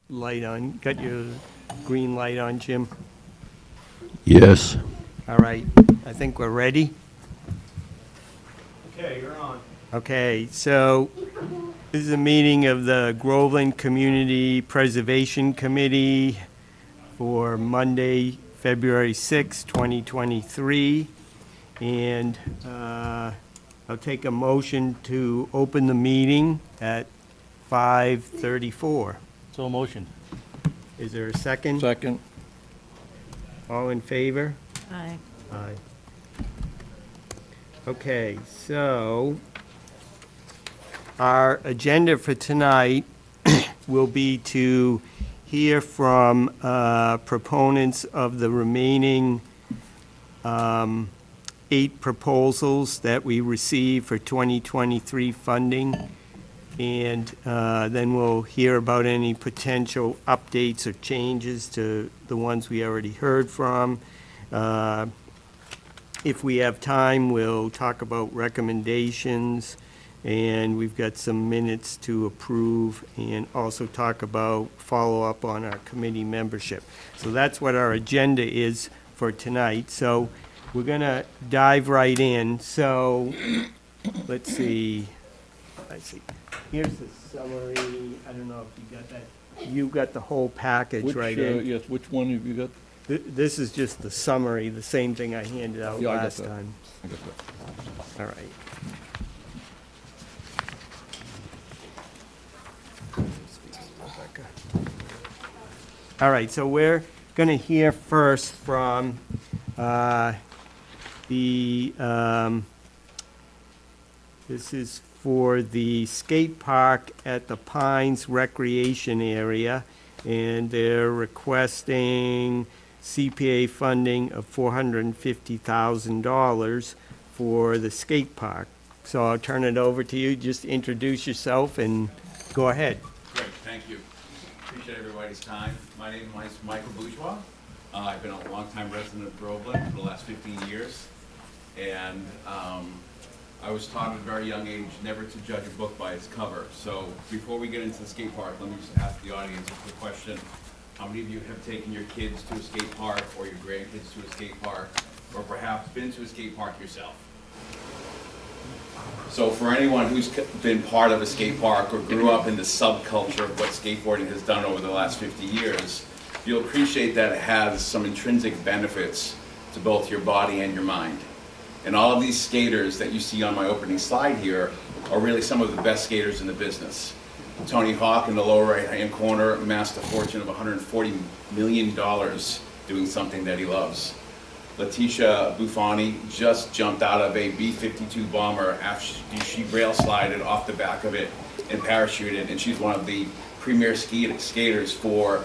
light on, got your green light on, Jim? Yes. All right, I think we're ready. Okay, you're on. Okay, so this is a meeting of the Groveland Community Preservation Committee for Monday, February 6, 2023. And I'll take a motion to open the meeting at 5:34. So motion. Is there a second? Second. All in favor? Aye. Aye. Okay, so our agenda for tonight will be to hear from proponents of the remaining 8 proposals that we received for 2023 funding. And then we'll hear about any potential updates or changes to the ones we already heard from. If we have time, we'll talk about recommendations, and we've got some minutes to approve, and also talk about follow-up on our committee membership. So that's what our agenda is for tonight. So we're going to dive right in. So let's see. Here's the summary. I don't know if you got that. You got the whole package right in. Yes, which one have you got? This is just the summary, the same thing I handed out Yeah, I got last that. time. I got that. All right. All right, so we're going to hear first from this is for the skate park at the Pines Recreation Area, and they're requesting CPA funding of $450,000 for the skate park. So I'll turn it over to you. Just introduce yourself and go ahead. Great, thank you. Appreciate everybody's time. My name is Michael Bourgeois. I've been a longtime resident of Groveland for the last 15 years. And I was taught at a very young age never to judge a book by its cover. So before we get into the skate park, let me just ask the audience a quick question. How many of you have taken your kids to a skate park, or your grandkids to a skate park, or perhaps been to a skate park yourself? So for anyone who's been part of a skate park or grew up in the subculture of what skateboarding has done over the last 50 years, you'll appreciate that it has some intrinsic benefits to both your body and your mind. And all of these skaters that you see on my opening slide here are really some of the best skaters in the business. Tony Hawk in the lower right-hand corner amassed a fortune of $140 million doing something that he loves. Letitia Buffoni just jumped out of a B-52 bomber after she rail slided off the back of it and parachuted, and she's one of the premier skaters for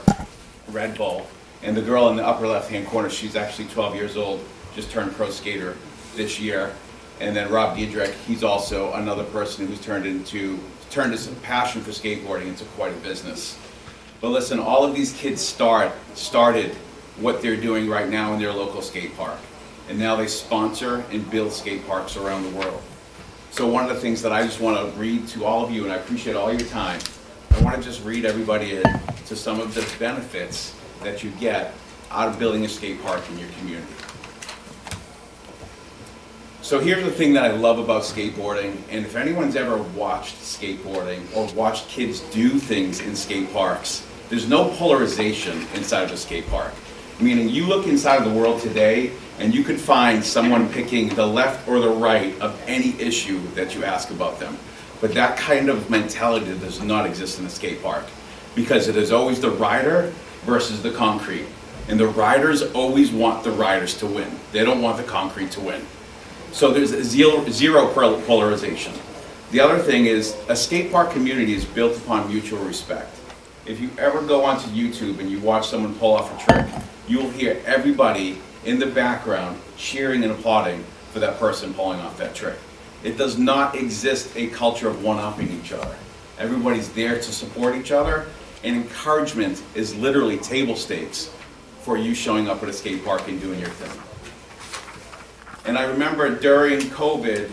Red Bull. And the girl in the upper left-hand corner, she's actually 12 years old, just turned pro skater this year. And then Rob Diedrich, he's also another person who's turned his passion for skateboarding into quite a business. But listen, all of these kids started what they're doing right now in their local skate park. And now they sponsor and build skate parks around the world. So one of the things that I just want to read to all of you, and I appreciate all your time, I want to just read everybody in to some of the benefits that you get out of building a skate park in your community. So here's the thing that I love about skateboarding, and if anyone's ever watched skateboarding or watched kids do things in skate parks, there's no polarization inside of a skate park. Meaning you look inside of the world today and you could find someone picking the left or the right of any issue that you ask about them. But that kind of mentality does not exist in a skate park, because it is always the rider versus the concrete. And the riders always want the riders to win. They don't want the concrete to win. So there's zero polarization. The other thing is, a skate park community is built upon mutual respect. If you ever go onto YouTube and you watch someone pull off a trick, you'll hear everybody in the background cheering and applauding for that person pulling off that trick. It does not exist a culture of one-upping each other. Everybody's there to support each other, and encouragement is literally table stakes for you showing up at a skate park and doing your thing. And I remember during COVID,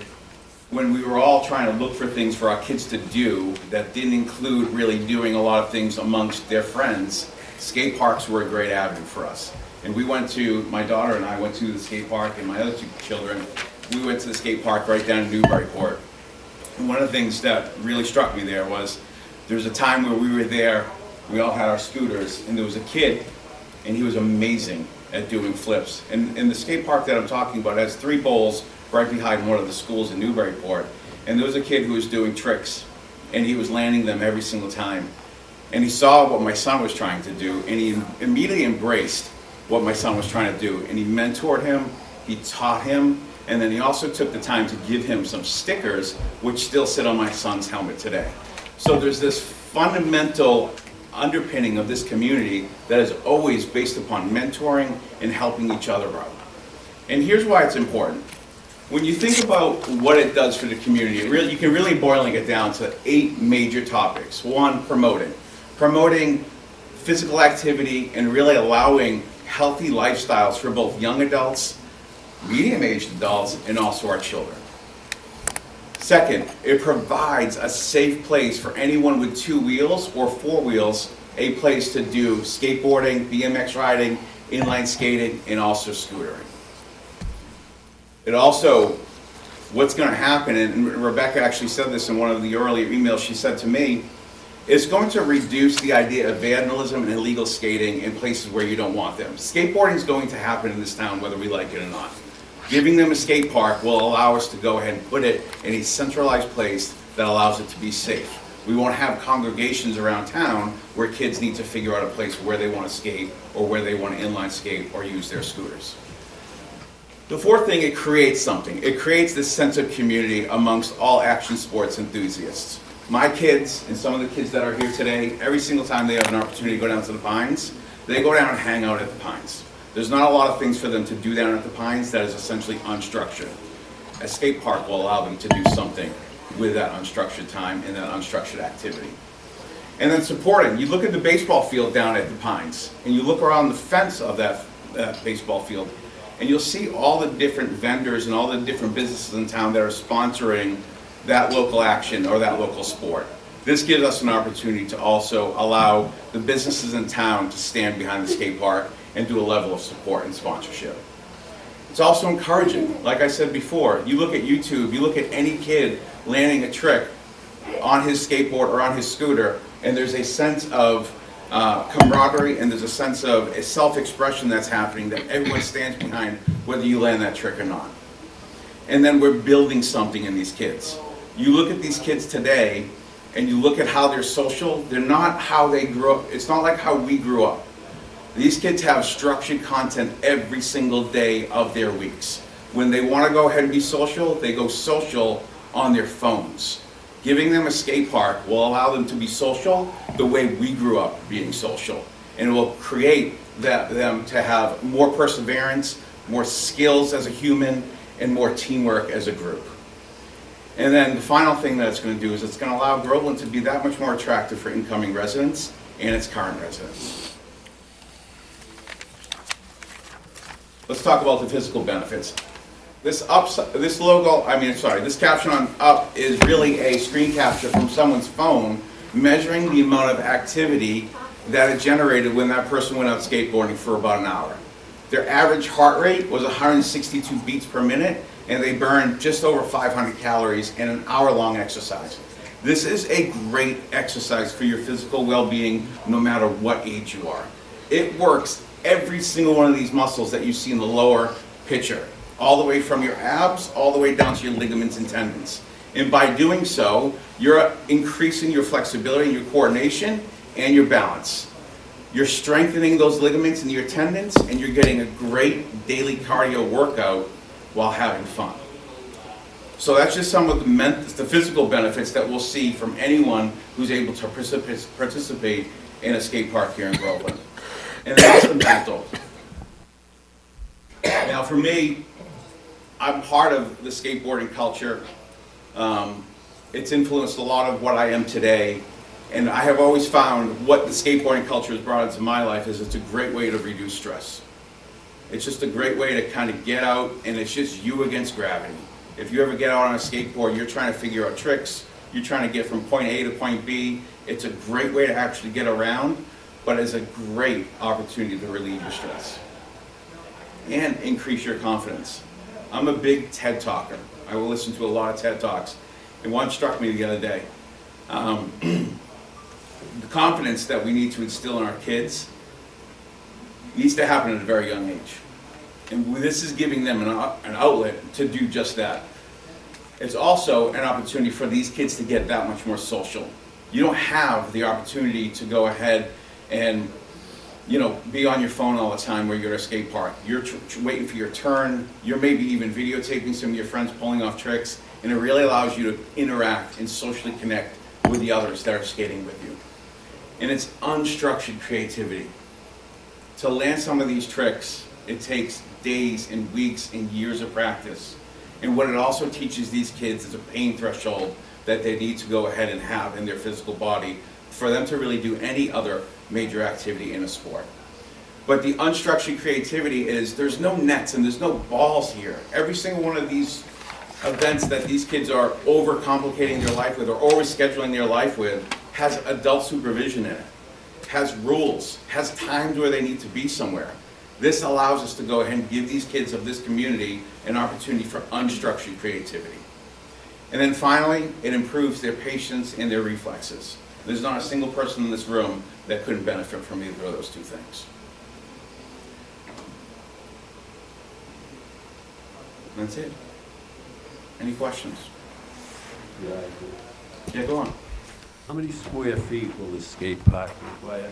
when we were all trying to look for things for our kids to do that didn't include really doing a lot of things amongst their friends, skate parks were a great avenue for us. And we went to, my daughter and I went to the skate park, and my other two children, we went to the skate park right down in Newburyport. And one of the things that really struck me there was, there was a time where we were there, we all had our scooters, and there was a kid, and he was amazing at doing flips. And the skate park that I'm talking about has 3 bowls right behind one of the schools in Newburyport. And there was a kid who was doing tricks, and he was landing them every single time. And he saw what my son was trying to do, and he immediately embraced what my son was trying to do. And he mentored him, he taught him, and then he also took the time to give him some stickers, which still sit on my son's helmet today. So there's this fundamental underpinning of this community that is always based upon mentoring and helping each other out. And here's why it's important. When you think about what it does for the community, you can really boiling it down to 8 major topics. 1, promoting. Promoting physical activity and really allowing healthy lifestyles for both young adults, medium-aged adults, and also our children. Second, it provides a safe place for anyone with 2 wheels or 4 wheels, a place to do skateboarding, BMX riding, inline skating, and also scootering. It also, what's going to happen, and Rebecca actually said this in one of the earlier emails she said to me, is going to reduce the idea of vandalism and illegal skating in places where you don't want them. Skateboarding is going to happen in this town whether we like it or not. Giving them a skate park will allow us to go ahead and put it in a centralized place that allows it to be safe. We won't have congregations around town where kids need to figure out a place where they want to skate or where they want to inline skate or use their scooters. The 4th thing, it creates something. It creates this sense of community amongst all action sports enthusiasts. My kids and some of the kids that are here today, every single time they have an opportunity to go down to the Pines, they go down and hang out at the Pines. There's not a lot of things for them to do down at the Pines that is essentially unstructured. A skate park will allow them to do something with that unstructured time and that unstructured activity. And then supporting. You look at the baseball field down at the Pines, and you look around the fence of that baseball field, and you'll see all the different vendors and all the different businesses in town that are sponsoring that local action or that local sport. This gives us an opportunity to also allow the businesses in town to stand behind the skate park and do a level of support and sponsorship. It's also encouraging. Like I said before, you look at YouTube, you look at any kid landing a trick on his skateboard or on his scooter, and there's a sense of camaraderie, and there's a sense of a self-expression that's happening that everyone stands behind whether you land that trick or not. And then we're building something in these kids. You look at these kids today and you look at how they're social, they're not how they grew up. It's not like how we grew up. These kids have structured content every single day of their weeks. When they want to go ahead and be social, they go social on their phones. Giving them a skate park will allow them to be social the way we grew up being social. And it will create them to have more perseverance, more skills as a human, and more teamwork as a group. And then the final thing that it's going to do is it's going to allow Groveland to be that much more attractive for incoming residents and its current residents. Let's talk about the physical benefits. This caption on up is really a screen capture from someone's phone measuring the amount of activity that it generated when that person went out skateboarding for about an hour. Their average heart rate was 162 beats per minute, and they burned just over 500 calories in an hour-long exercise. This is a great exercise for your physical well-being no matter what age you are. It works every single one of these muscles that you see in the lower picture, all the way from your abs, all the way down to your ligaments and tendons. And by doing so, you're increasing your flexibility, your coordination, and your balance. You're strengthening those ligaments and your tendons, and you're getting a great daily cardio workout while having fun. So that's just some of the physical benefits that we'll see from anyone who's able to participate in a skate park here in Groveland. And that's the mental. Now for me, I'm part of the skateboarding culture. It's influenced a lot of what I am today. And I have always found what the skateboarding culture has brought into my life is it's a great way to reduce stress. It's just a great way to kind of get out, and it's just you against gravity. If you ever get out on a skateboard, you're trying to figure out tricks, you're trying to get from point A to point B, it's a great way to actually get around, but it's a great opportunity to relieve your stress and increase your confidence. I'm a big TED talker. I will listen to a lot of TED Talks. And one struck me the other day. The confidence that we need to instill in our kids needs to happen at a very young age. And this is giving them an outlet to do just that. It's also an opportunity for these kids to get that much more social. You don't have the opportunity to go ahead and, you know, be on your phone all the time where you're at a skate park. You're waiting for your turn. You're maybe even videotaping some of your friends pulling off tricks. And it really allows you to interact and socially connect with the others that are skating with you. And it's unstructured creativity. To land some of these tricks, it takes days and weeks and years of practice. And what it also teaches these kids is a pain threshold that they need to go ahead and have in their physical body for them to really do any other major activity in a sport. But the unstructured creativity is there's no nets and there's no balls here. Every single one of these events that these kids are overcomplicating their life with or overscheduling their life with has adult supervision in it, has rules, has times where they need to be somewhere. This allows us to go ahead and give these kids of this community an opportunity for unstructured creativity. And then finally, it improves their patience and their reflexes. There's not a single person in this room that couldn't benefit from either of those two things. That's it. Any questions? Yeah, I do. Yeah, go on. How many square feet will the skate park require?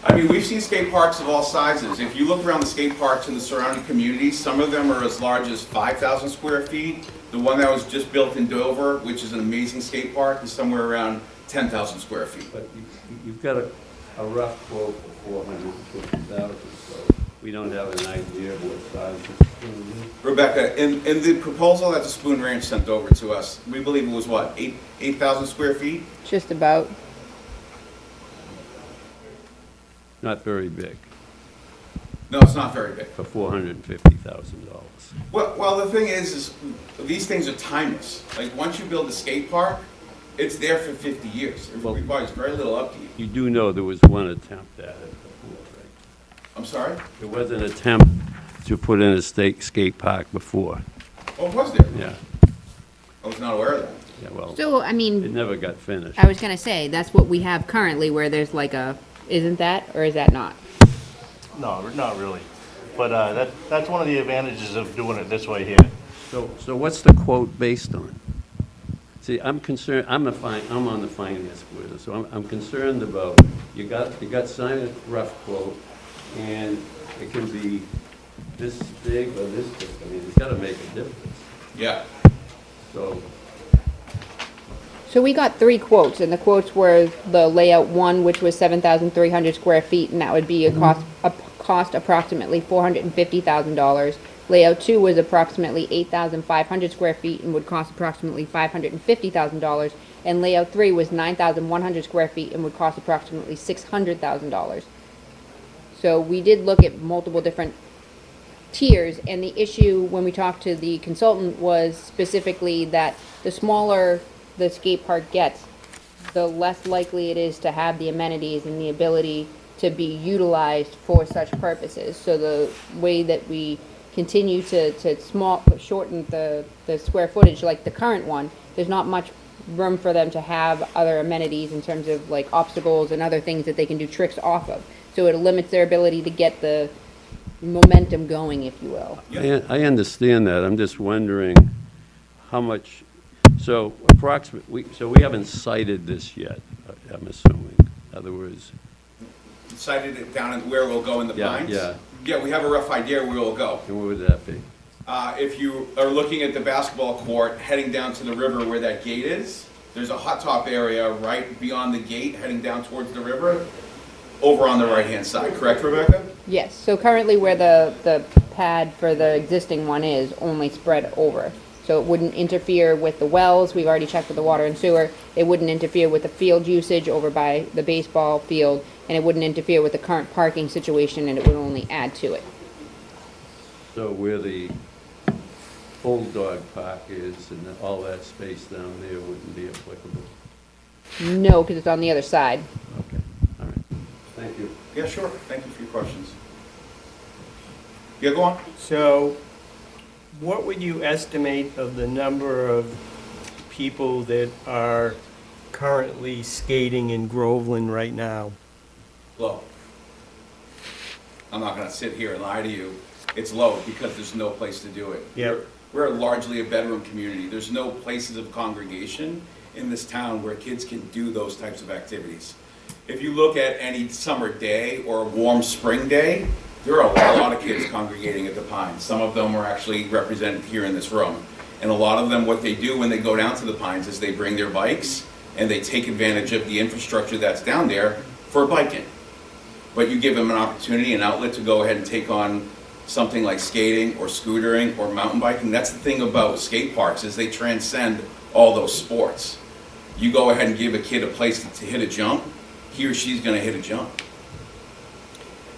I mean, we've seen skate parks of all sizes. If you look around the skate parks in the surrounding communities, some of them are as large as 5,000 square feet. The one that was just built in Dover, which is an amazing skate park, is somewhere around 10,000 square feet. But you've got a rough quote for 450,000, so we don't have an idea of what size it's going to be. Rebecca, in the proposal that the Spoon Ranch sent over to us, we believe it was what, 8,000 square feet? Just about. Not very big, No, it's not very big. for $450,000. Well, the thing is these things are timeless. Like, once you build a skate park, it's there for 50 years. It Well- requires very little upkeep. You do know there was one attempt at it before, right? I'm sorry? There was an attempt to put in a skate park before, Oh, was there? yeah. I was not aware of that. Yeah, well, So, I it mean, never got finished. I was gonna say, that's what we have currently, where there's like a, isn't that, or is that not? No, not really. But that's one of the advantages of doing it this way here. So what's the quote based on? See, I'm concerned, I'm on the finance board, so I'm concerned about, you got signed a rough quote, and it can be this big or this big. I mean, it's gotta make a difference. Yeah. So, So we got 3 quotes, and the quotes were the layout 1, which was 7,300 square feet, and that would be a cost approximately $450,000. Layout 2 was approximately 8,500 square feet and would cost approximately $550,000. And layout 3 was 9,100 square feet and would cost approximately $600,000. So we did look at multiple different tiers, and the issue when we talked to the consultant was specifically that the smaller the skate park gets, the less likely it is to have the amenities and the ability to be utilized for such purposes. So the way that we continue to shorten the square footage, like the current one, there's not much room for them to have other amenities in terms of like obstacles and other things that they can do tricks off of. So it limits their ability to get the momentum going, if you will. I understand that, I'm just wondering how much, so we haven't cited this yet, I'm assuming. In other words, Cited it down at where we'll go in the Yeah, pines? yeah. Yeah, we have a rough idea where we'll go. and what would that be? If you are looking at the basketball court, heading down to the river where that gate is, there's a hot top area right beyond the gate, heading down towards the river, over on the right-hand side, correct, Rebecca? Yes, so currently where the pad for the existing one is only spread over. So it wouldn't interfere with the wells, we've already checked with the water and sewer. It wouldn't interfere with the field usage over by the baseball field, and it wouldn't interfere with the current parking situation, and it would only add to it. So where the Old Dog Park is, and all that space down there wouldn't be applicable. No, because it's on the other side. Okay, all right. Thank you. Yeah, sure. Thank you for your questions. Yeah, go on. So, what would you estimate of the number of people that are currently skating in Groveland right now? Low. I'm not gonna sit here and lie to you. It's low because there's no place to do it. Yep. We're largely a bedroom community. There's no places of congregation in this town where kids can do those types of activities. If you look at any summer day or a warm spring day, there are a lot of kids congregating at the Pines. Some of them are actually represented here in this room. And a lot of them, what they do when they go down to the Pines is they bring their bikes and they take advantage of the infrastructure that's down there for biking. But you give them an opportunity, an outlet to go ahead and take on something like skating or scootering or mountain biking. That's the thing about skate parks, is they transcend all those sports. You go ahead and give a kid a place to hit a jump, he or she's gonna hit a jump.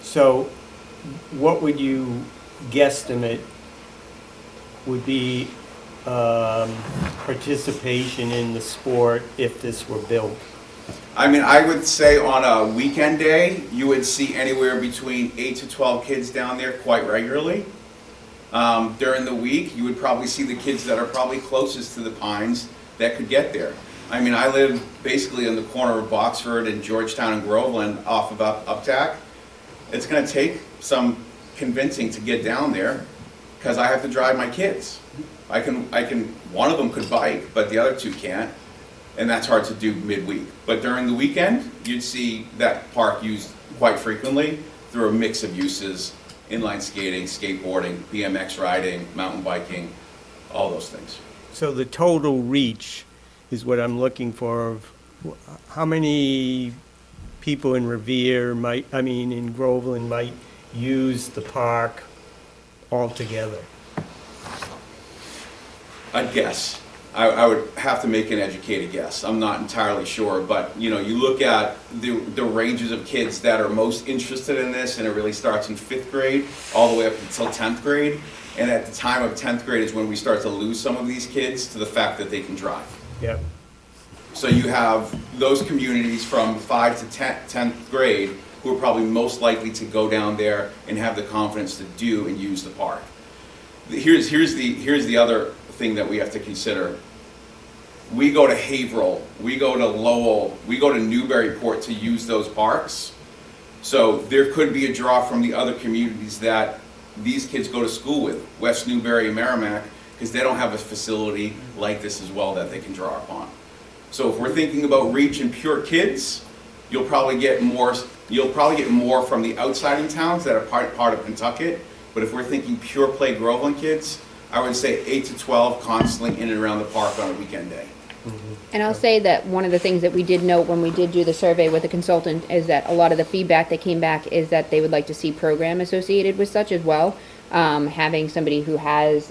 So, what would you guesstimate would be participation in the sport if this were built? I mean, I would say on a weekend day, you would see anywhere between 8 to 12 kids down there quite regularly. During the week, you would probably see the kids that are probably closest to the Pines that could get there. I mean, I live basically on the corner of Boxford and Georgetown and Groveland off of Uptack. It's gonna take some convincing to get down there because I have to drive my kids. One of them could bike, but the other two can't. And that's hard to do midweek. But during the weekend, you'd see that park used quite frequently through a mix of uses: inline skating, skateboarding, BMX riding, mountain biking, all those things. So the total reach is what I'm looking for, of how many people in Revere in Groveland might use the park altogether? I'd guess. I would have to make an educated guess. I'm not entirely sure, but you look at the ranges of kids that are most interested in this, and it really starts in 5th grade all the way up until 10th grade. And at the time of 10th grade is when we start to lose some of these kids to the fact that they can drive. Yep. So you have those communities from 5 to 10th grade who are probably most likely to go down there and have the confidence to do and use the park. Here's the other thing that we have to consider. We go to Haverhill, we go to Lowell, we go to Newburyport to use those parks. So there could be a draw from the other communities that these kids go to school with, West Newbury and Merrimack, because they don't have a facility like this as well that they can draw upon. So if we're thinking about reach and pure kids, you'll probably get more from the outsiding towns that are part of Pentucket. But if we're thinking pure play Groveland kids, I would say 8 to 12 constantly in and around the park on a weekend day. And I'll say that one of the things that we did note when we did do the survey with the consultant is that a lot of the feedback that came back is that they would like to see program associated with such as well. Having somebody who has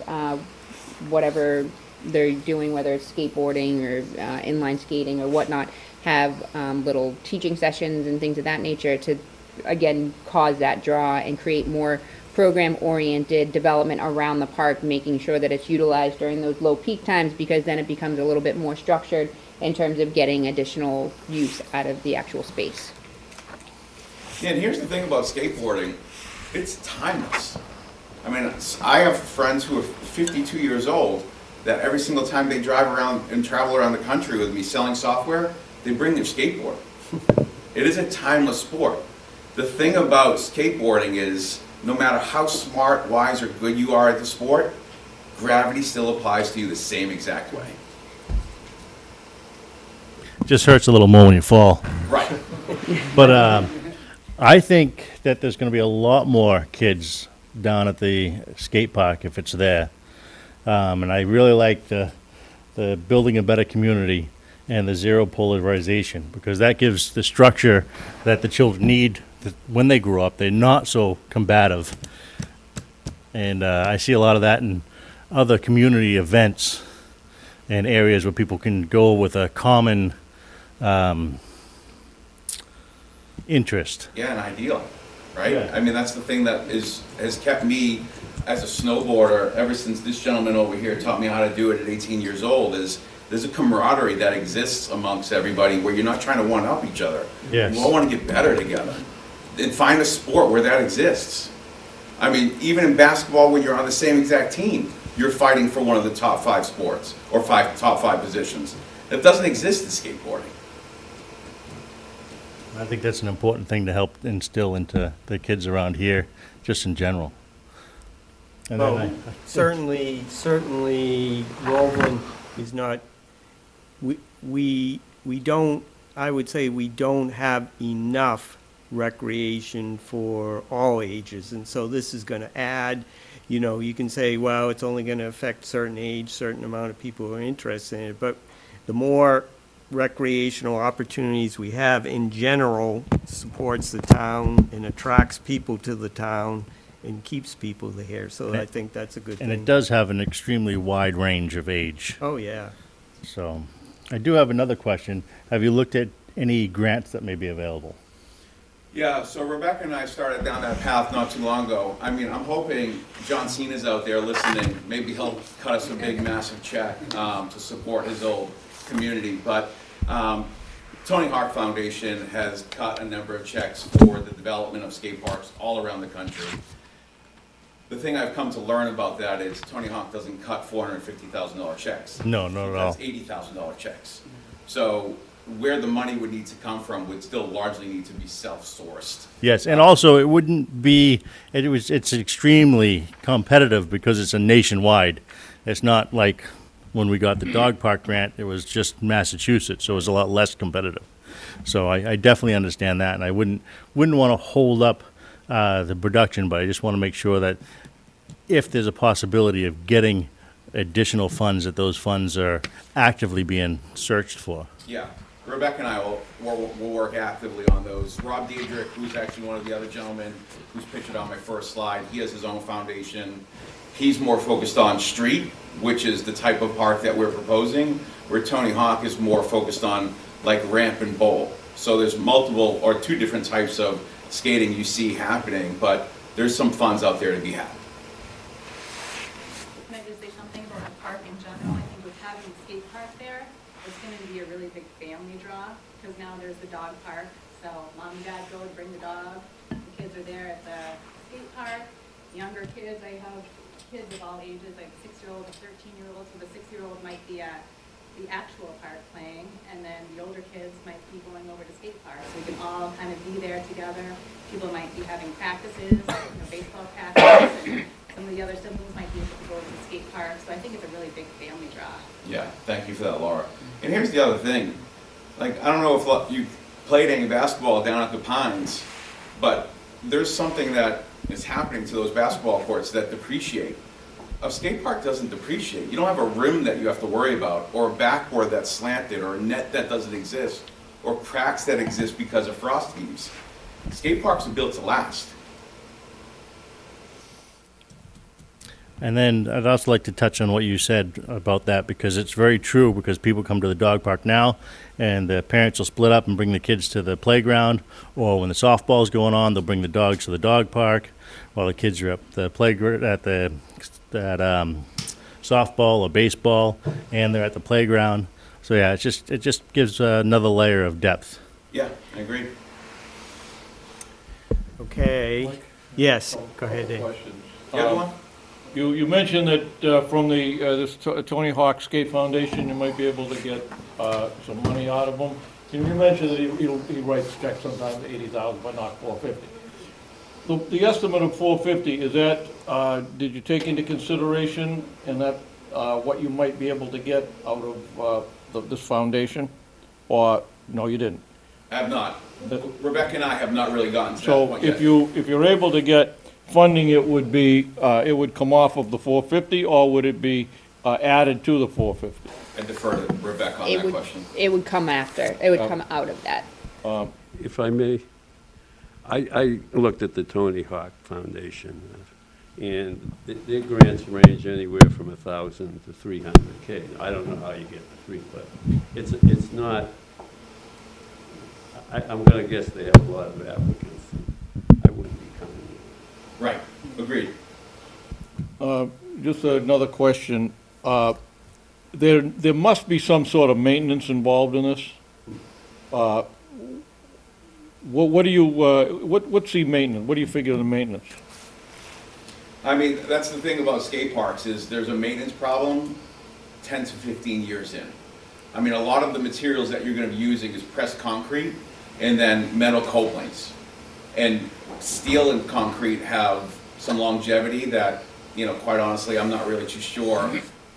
whatever they're doing, whether it's skateboarding or inline skating or whatnot, have little teaching sessions and things of that nature to, again, cause that draw and create more program-oriented development around the park, making sure that it's utilized during those low peak times, because then it becomes a little bit more structured in terms of getting additional use out of the actual space. Yeah, and here's the thing about skateboarding, it's timeless. I mean, I have friends who are 52 years old that every single time they drive around and travel around the country with me selling software, they bring their skateboard. It is a timeless sport. The thing about skateboarding is, no matter how smart, wise, or good you are at the sport, gravity still applies to you the same exact way. Just hurts a little more when you fall. Right. But I think that there's going to be a lot more kids down at the skate park if it's there. And I really like the building a better community and the zero polarization, because that gives the structure that the children need when they grow up. They're not so combative. And I see a lot of that in other community events and areas where people can go with a common interest. Yeah, an ideal. right? Yeah. I mean, that's the thing that has kept me as a snowboarder ever since this gentleman over here taught me how to do it at 18 years old, is there's a camaraderie that exists amongst everybody where you're not trying to one-up each other. Yes. You all want to get better together. And find a sport where that exists. I mean, even in basketball, when you're on the same exact team, you're fighting for one of the top 5 sports, or top five positions. That doesn't exist in skateboarding. I think that's an important thing to help instill into the kids around here, just in general. And then Well, certainly, Groveland is not, we don't, I would say we don't have enough recreation for all ages, and so this is gonna add, you can say, well, it's only gonna affect certain age, certain amount of people who are interested in it, but the more recreational opportunities we have in general supports the town and attracts people to the town and keeps people there, so I think that's a good thing. And it does have an extremely wide range of age. Oh, yeah. So, I do have another question. Have you looked at any grants that may be available? Yeah, so Rebecca and I started down that path not too long ago. I mean, I'm hoping John Cena's out there listening. Maybe he'll cut us a big, massive check to support his old community. But Tony Hawk Foundation has cut a number of checks for the development of skate parks all around the country. The thing I've come to learn about that is Tony Hawk doesn't cut $450,000 checks. No, not at all. That's $80,000 checks. So where the money would need to come from would still largely need to be self-sourced. Yes, and also it wouldn't be, it's extremely competitive because it's a nationwide. It's not like when we got the dog park grant, it was just Massachusetts, so it was a lot less competitive. So I definitely understand that, and I wouldn't want to hold up the production, but I just want to make sure that if there's a possibility of getting additional funds, that those funds are actively being searched for. Yeah, Rebecca and I will work actively on those. Rob Diedrich, who's actually one of the other gentlemen who's pictured on my first slide, he has his own foundation. He's more focused on street, which is the type of park that we're proposing, where Tony Hawk is more focused on like ramp and bowl. So there's multiple or 2 different types of skating you see happening, but there's some funds out there to be had. Can I just say something about the park in general? I think with having a skate park there, it's going to be a really big family draw, because now there's the dog park. So mom and dad go and bring the dog. The kids are there at the skate park. Younger kids, I have kids of all ages, like 6-year-old and 13-year-old. So the 6-year-old might be at the actual park playing, and then the older kids might be going over to skate park. So we can all kind of be there together. People might be having practices, baseball practices, and some of the other siblings might be able to go to the skate park. So I think it's a really big family draw. Yeah, thank you for that, Laura. And here's the other thing. Like, I don't know if you played any basketball down at the Pines, but there's something that is happening to those basketball courts that depreciate. A skate park doesn't depreciate. You don't have a rim that you have to worry about, or a backboard that's slanted, or a net that doesn't exist, or cracks that exist because of frost heaves. Skate parks are built to last. And then I'd also like to touch on what you said about that, because it's very true, because people come to the dog park now and the parents will split up and bring the kids to the playground, or when the softball's going on, they'll bring the dogs to the dog park while the kids are at the playground, at softball or baseball, and they're at the playground. So yeah, it just gives another layer of depth. Yeah, I agree. Okay, yes, go ahead, Dave. Questions. You got one? You mentioned that from this Tony Hawk Skate Foundation, you might be able to get some money out of them. And you mentioned that he writes checks sometimes $80,000, but not $450,000. The estimate of $450,000, is that, did you take into consideration in that what you might be able to get out of this foundation? Or, no, you didn't? I have not. Rebecca and I have not really gotten to that So point if yet. if you're able to get funding, it would be, it would come off of the $450,000, or would it be added to the $450,000? I defer to Rebecca on that question. It would come after, it would come out of that. If I may, I looked at the Tony Hawk Foundation, and their grants range anywhere from 1,000 to 300K. I don't know how you get the 3, but it's not. I'm going to guess they have a lot of applicants. I wouldn't Right, agreed. Just another question. There must be some sort of maintenance involved in this. What do you, what's the maintenance? What do you figure the maintenance? I mean, that's the thing about skate parks is there's a maintenance problem 10 to 15 years in. I mean, a lot of the materials that you're gonna be using is pressed concrete and then metal coplings. And steel and concrete have some longevity that, you know, quite honestly, I'm not really too sure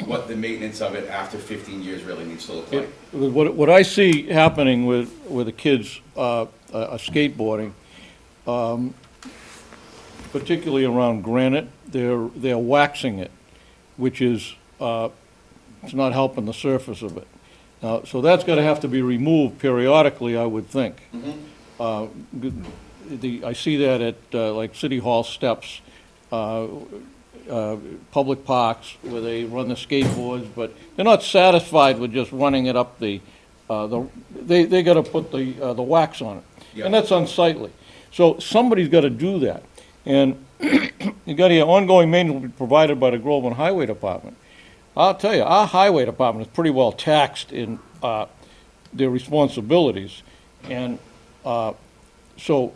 what the maintenance of it after 15 years really needs to look like. What I see happening with the kids skateboarding, particularly around granite, they're waxing it, which is it's not helping the surface of it. So that's going to have to be removed periodically, I would think. I see that at like City Hall steps, public parks where they run the skateboards, but they're not satisfied with just running it up they got to put the wax on it, Yeah. and that's unsightly. So somebody's got to do that, and you got your ongoing maintenance will be provided by the Groveland Highway Department. I'll tell you, our highway department is pretty well taxed in their responsibilities, and so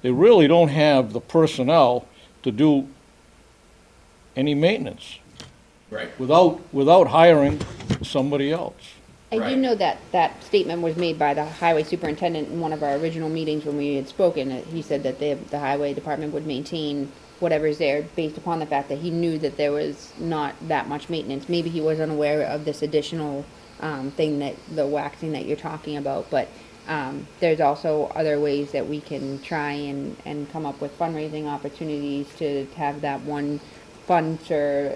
they really don't have the personnel to do any maintenance Right. without hiring somebody else. I do Right. know that that statement was made by the highway superintendent in one of our original meetings when we had spoken. He said that the highway department would maintain whatever's there based upon the fact that he knew that there was not that much maintenance. Maybe he was unaware of this additional thing, that the waxing that you're talking about, but there's also other ways that we can try and come up with fundraising opportunities to have that one fund for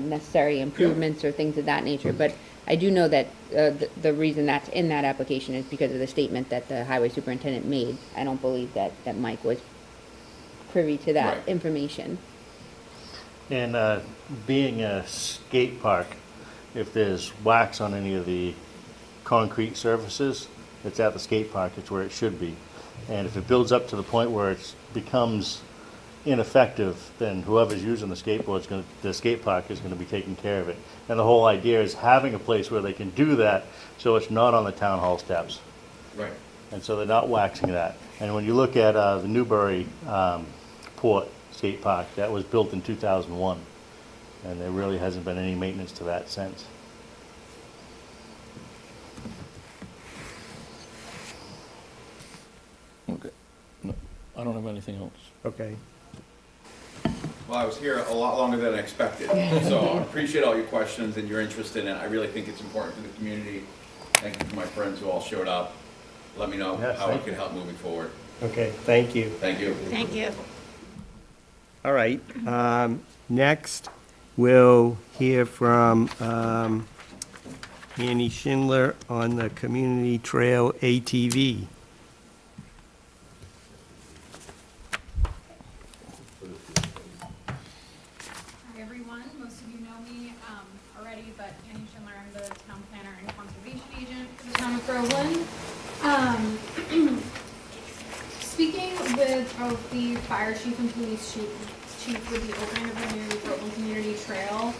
necessary improvements or things of that nature. But I do know that the reason that's in that application is because of the statement that the highway superintendent made. I don't believe that Mike was privy to that Right. information. And being a skate park, if there's wax on any of the concrete surfaces, it's at the skate park, it's where it should be. And if it builds up to the point where it becomes ineffective, then whoever's using the skateboard's gonna, the skate park is gonna be taking care of it. And the whole idea is having a place where they can do that, so it's not on the town hall steps. Right. And so they're not waxing that. And when you look at the Newbury Port Skate Park, that was built in 2001. And there really hasn't been any maintenance to that since. Okay. No, I don't have anything else. Okay. Well, I was here a lot longer than I expected, so I appreciate all your questions and your interest in it. I really think it's important for the community. Thank you to my friends who all showed up. Let me know Yes, how I thank can help moving forward. Okay, thank you. Thank you. Thank you. All right, next, we'll hear from Annie Schindler on the Community Trail ATV. Hi, everyone. Most of you know me already, but Annie Schindler, I'm the town planner and conservation agent for the town of Groveland. Speaking with both the fire chief and police chief with the opening of the new Groveland Community Trail,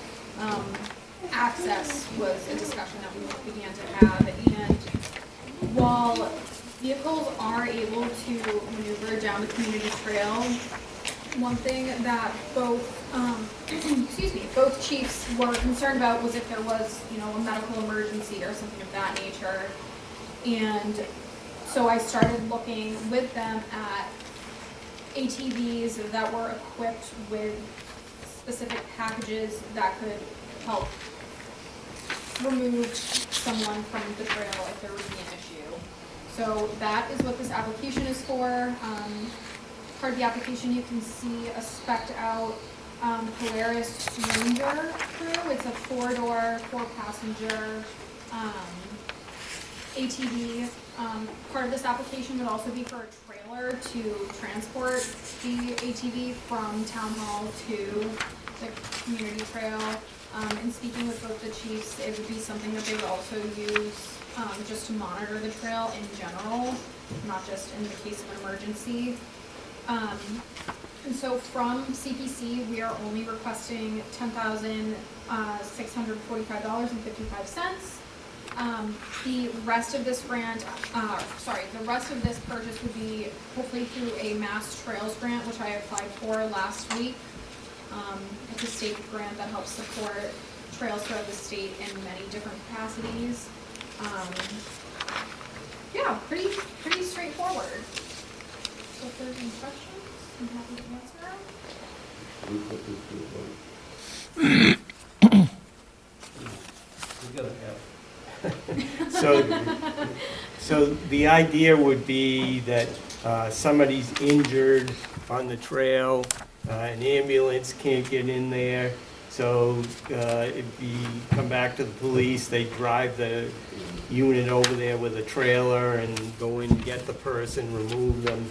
access was a discussion that we began to have. And while vehicles are able to maneuver down the community trail, one thing that both, both chiefs were concerned about was if there was, a medical emergency or something of that nature. And so I started looking with them at ATVs that were equipped with specific packages that could help remove someone from the trail if there would be an issue. So that is what this application is for. Part of the application, you can see a spec'd out Polaris Ranger crew. It's a 4-door, 4-passenger ATV. Part of this application would also be for a trailer to transport the ATV from Town Hall to the community trail. And speaking with both the chiefs, it would be something that they would also use just to monitor the trail in general, not just in the case of an emergency. And so from CPC, we are only requesting $10,645.55. The rest of this grant, the rest of this purchase would be hopefully through a Mass Trails grant, which I applied for last week. It's a state grant that helps support trails throughout the state in many different capacities. Yeah, pretty straightforward. So if there's any questions, I'm happy to answer. We put this to a vote. We gotta have. So the idea would be that somebody's injured on the trail, an ambulance can't get in there, so if you come back to the police, they drive the unit over there with a trailer and go in and get the person, remove them.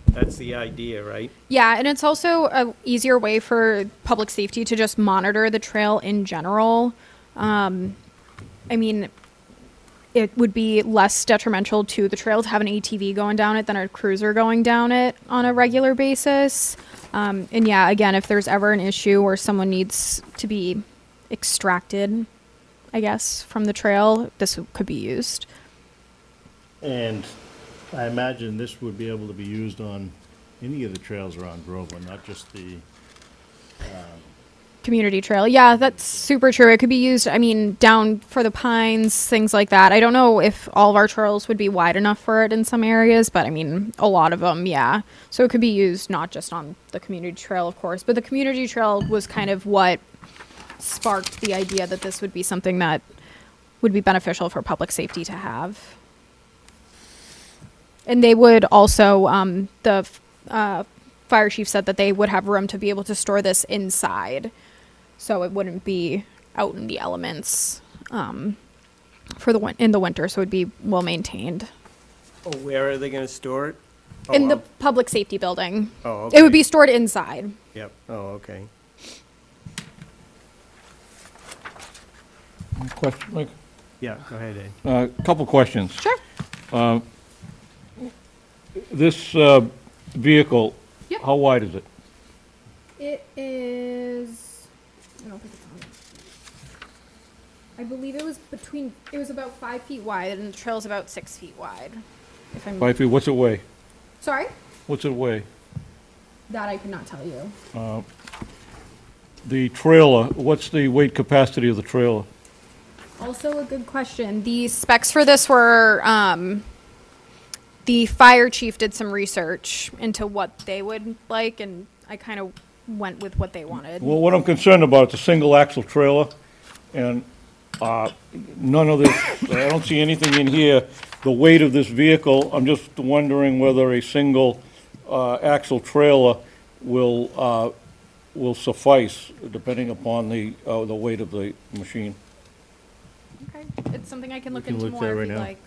That's the idea, right? Yeah, and it's also a easier way for public safety to just monitor the trail in general. I mean, it would be less detrimental to the trail to have an ATV going down it than a cruiser going down it on a regular basis. And yeah, again, if there's ever an issue where someone needs to be extracted, I guess, from the trail, this could be used. And I imagine this would be able to be used on any of the trails around Groveland, not just the, Community trail. Yeah, that's super true. It could be used, I mean, down for the pines, things like that. I don't know if all of our trails would be wide enough for it in some areas, but I mean, a lot of them, yeah. So it could be used not just on the community trail, of course, but the community trail was kind of what sparked the idea that this would be something that would be beneficial for public safety to have. And they would also, the fire chief said that they would have room to be able to store this inside, so it wouldn't be out in the elements for in the winter, so it'd be well maintained. Oh, where are they gonna store it? Oh, In the out- public safety building. Oh, okay. It would be stored inside. Yep, oh, okay. Question, Mike? Yeah, go ahead, Ed. Couple questions. Sure. This vehicle, Yep. how wide is it? It is, I don't think it's on it. I believe it was about 5 feet wide, and the trail's about 6 feet wide. If I'm 5 feet, what's it weigh? sorry, What's it weigh? that I could not tell you. The trailer, what's the weight capacity of the trailer? Also a good question. The specs for this were, the fire chief did some research into what they would like, and I kind of went with what they wanted. Well, what I'm concerned about, it's a single axle trailer, and none of this, I don't see anything in here, the weight of this vehicle. I'm just wondering whether a single axle trailer will suffice, depending upon the weight of the machine. Okay, it's something I can look can into look more there if right you'd now. like.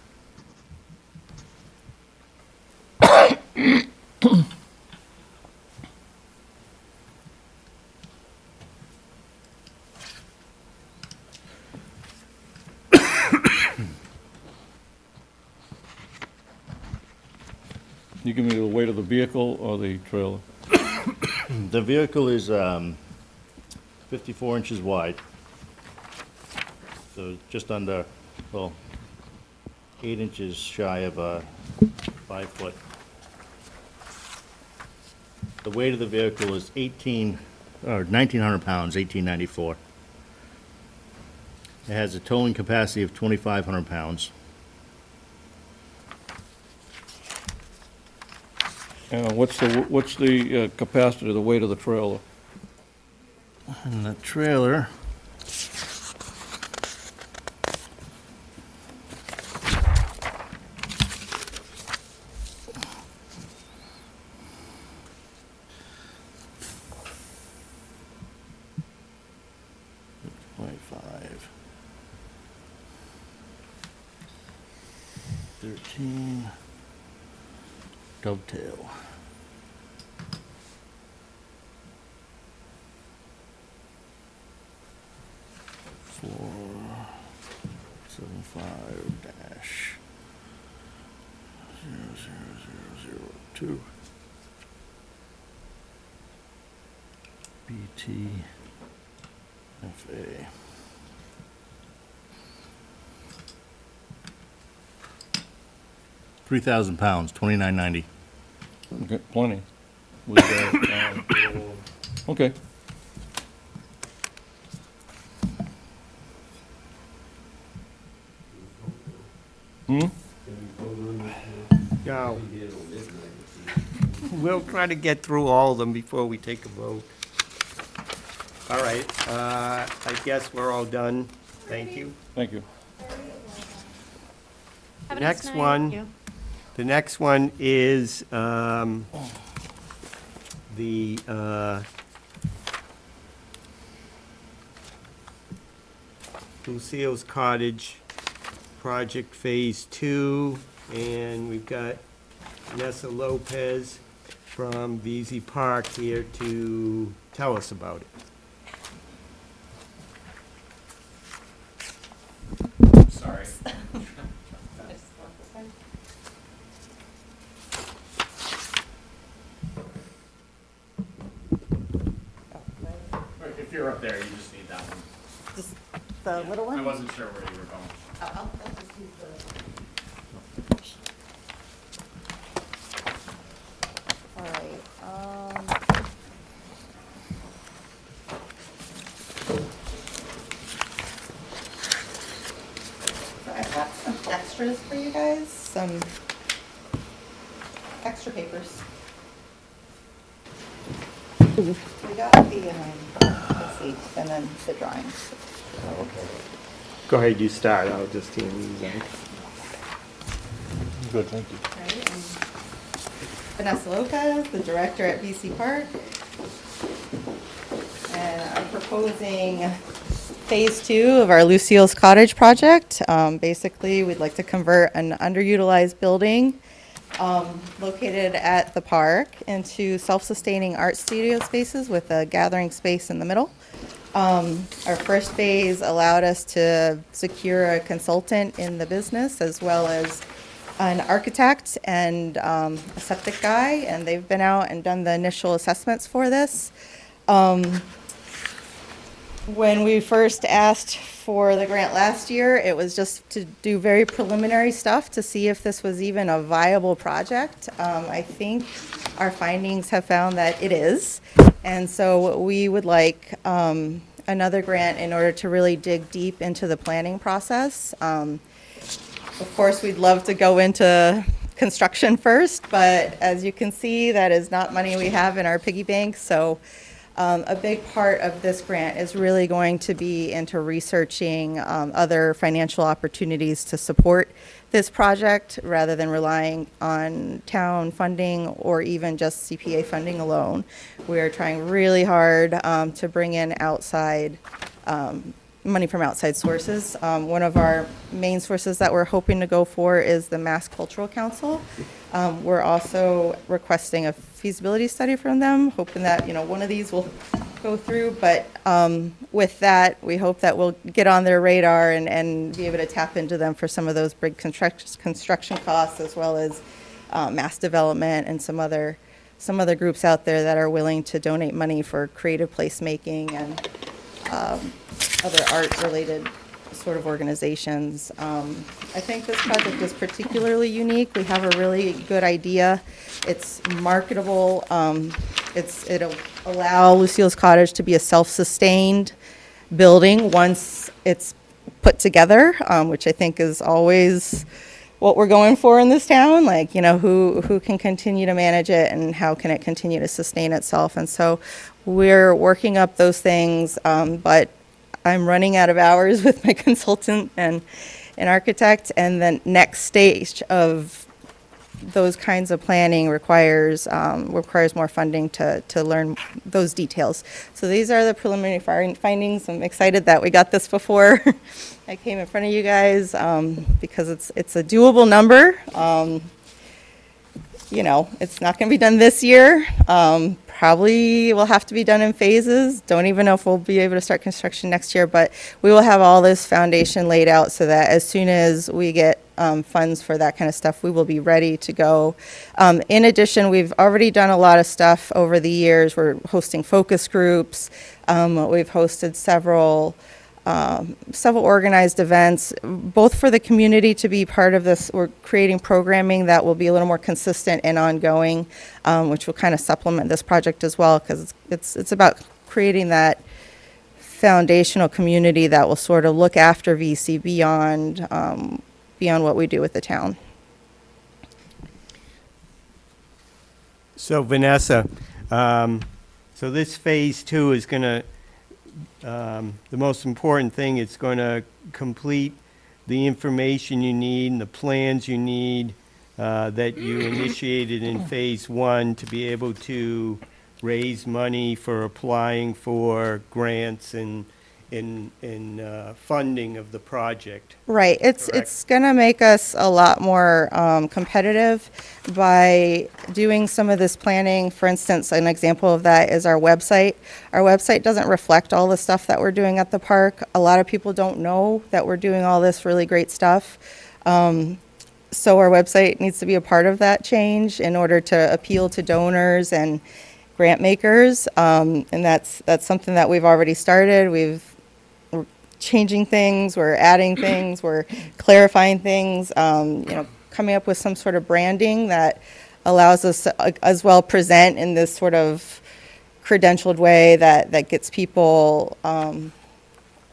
You give me the weight of the vehicle or the trailer? the vehicle is 54 inches wide. So just under, well, 8 inches shy of a 5 foot. The weight of the vehicle is 1,900 pounds, 1894. It has a towing capacity of 2,500 pounds. What's the capacity, the weight of the trailer? And the trailer, .5, 13, dovetail. Four, 75 dash 00002. BTFA. £3,000, $29.90. Okay, plenty. With, okay. No. We'll try to get through all of them before we take a vote. All right, I guess we're all done. Thank you. Thank you. Have a nice Next night. one, the next one is the Lucille's Cottage Project Phase 2, and we've got Nessa Lopez from VZ Park here to tell us about it. Sorry. If you're up there, you just need that one. Just the little one? I wasn't sure where you were going. I'll just use the. All right. So I've got some extras for you guys, some extra papers. We got the, let's see, and then the drawings. Go ahead, you start, I'll just hear these out. Good, thank you. Right, and Vanessa Lopez, the director at BC Park. And I'm proposing phase 2 of our Lucille's Cottage project. Basically, we'd like to convert an underutilized building located at the park into self-sustaining art studio spaces with a gathering space in the middle. Our first phase allowed us to secure a consultant in the business as well as an architect and a septic guy, and they've been out and done the initial assessments for this. When we first asked for the grant last year, it was just to do very preliminary stuff to see if this was even a viable project. I think our findings have found that it is. And so we would like another grant in order to really dig deep into the planning process. Of course, we'd love to go into construction first, but as you can see, that is not money we have in our piggy bank. So a big part of this grant is really going to be into researching other financial opportunities to support this project rather than relying on town funding or even just CPA funding alone. We are trying really hard to bring in outside money from outside sources. One of our main sources that we're hoping to go for is the Mass Cultural Council. We're also requesting a feasibility study from them, hoping that, you know, one of these will go through. But with that, we hope that we'll get on their radar and be able to tap into them for some of those big construction costs, as well as mass development and some other groups out there that are willing to donate money for creative placemaking and other art-related sort of organizations. I think this project is particularly unique. We have a really good idea. It's marketable. It'll allow Lucille's Cottage to be a self-sustained building once it's put together, which I think is always what we're going for in this town. Like, you know, who can continue to manage it and how can it continue to sustain itself? And so we're working up those things, but I'm running out of hours with my consultant and an architect, and the next stage of those kinds of planning requires more funding to learn those details. So these are the preliminary findings. I'm excited that we got this before I came in front of you guys because it's a doable number. You know, it's not going to be done this year. Probably will have to be done in phases. Don't even know if we'll be able to start construction next year, but we will have all this foundation laid out so that as soon as we get funds for that kind of stuff, we will be ready to go. In addition, we've already done a lot of stuff over the years. We're hosting focus groups. We've hosted several organized events, both for the community to be part of this. We're creating programming that will be a little more consistent and ongoing, which will kind of supplement this project as well, because it's about creating that foundational community that will sort of look after VC beyond what we do with the town. So Vanessa, so this phase 2 is going to, the most important thing, it's going to complete the information you need and the plans you need that you initiated in phase 1 to be able to raise money for applying for grants and funding of the project. Right. It's going to make us a lot more competitive by doing some of this planning. For instance, an example of that is our website. Our website doesn't reflect all the stuff that we're doing at the park. A lot of people don't know that we're doing all this really great stuff. So our website needs to be a part of that change in order to appeal to donors and grant makers. And that's something that we've already started. We're changing things, we're adding things, we're clarifying things, coming up with some sort of branding that allows us to as well present in this sort of credentialed way that gets people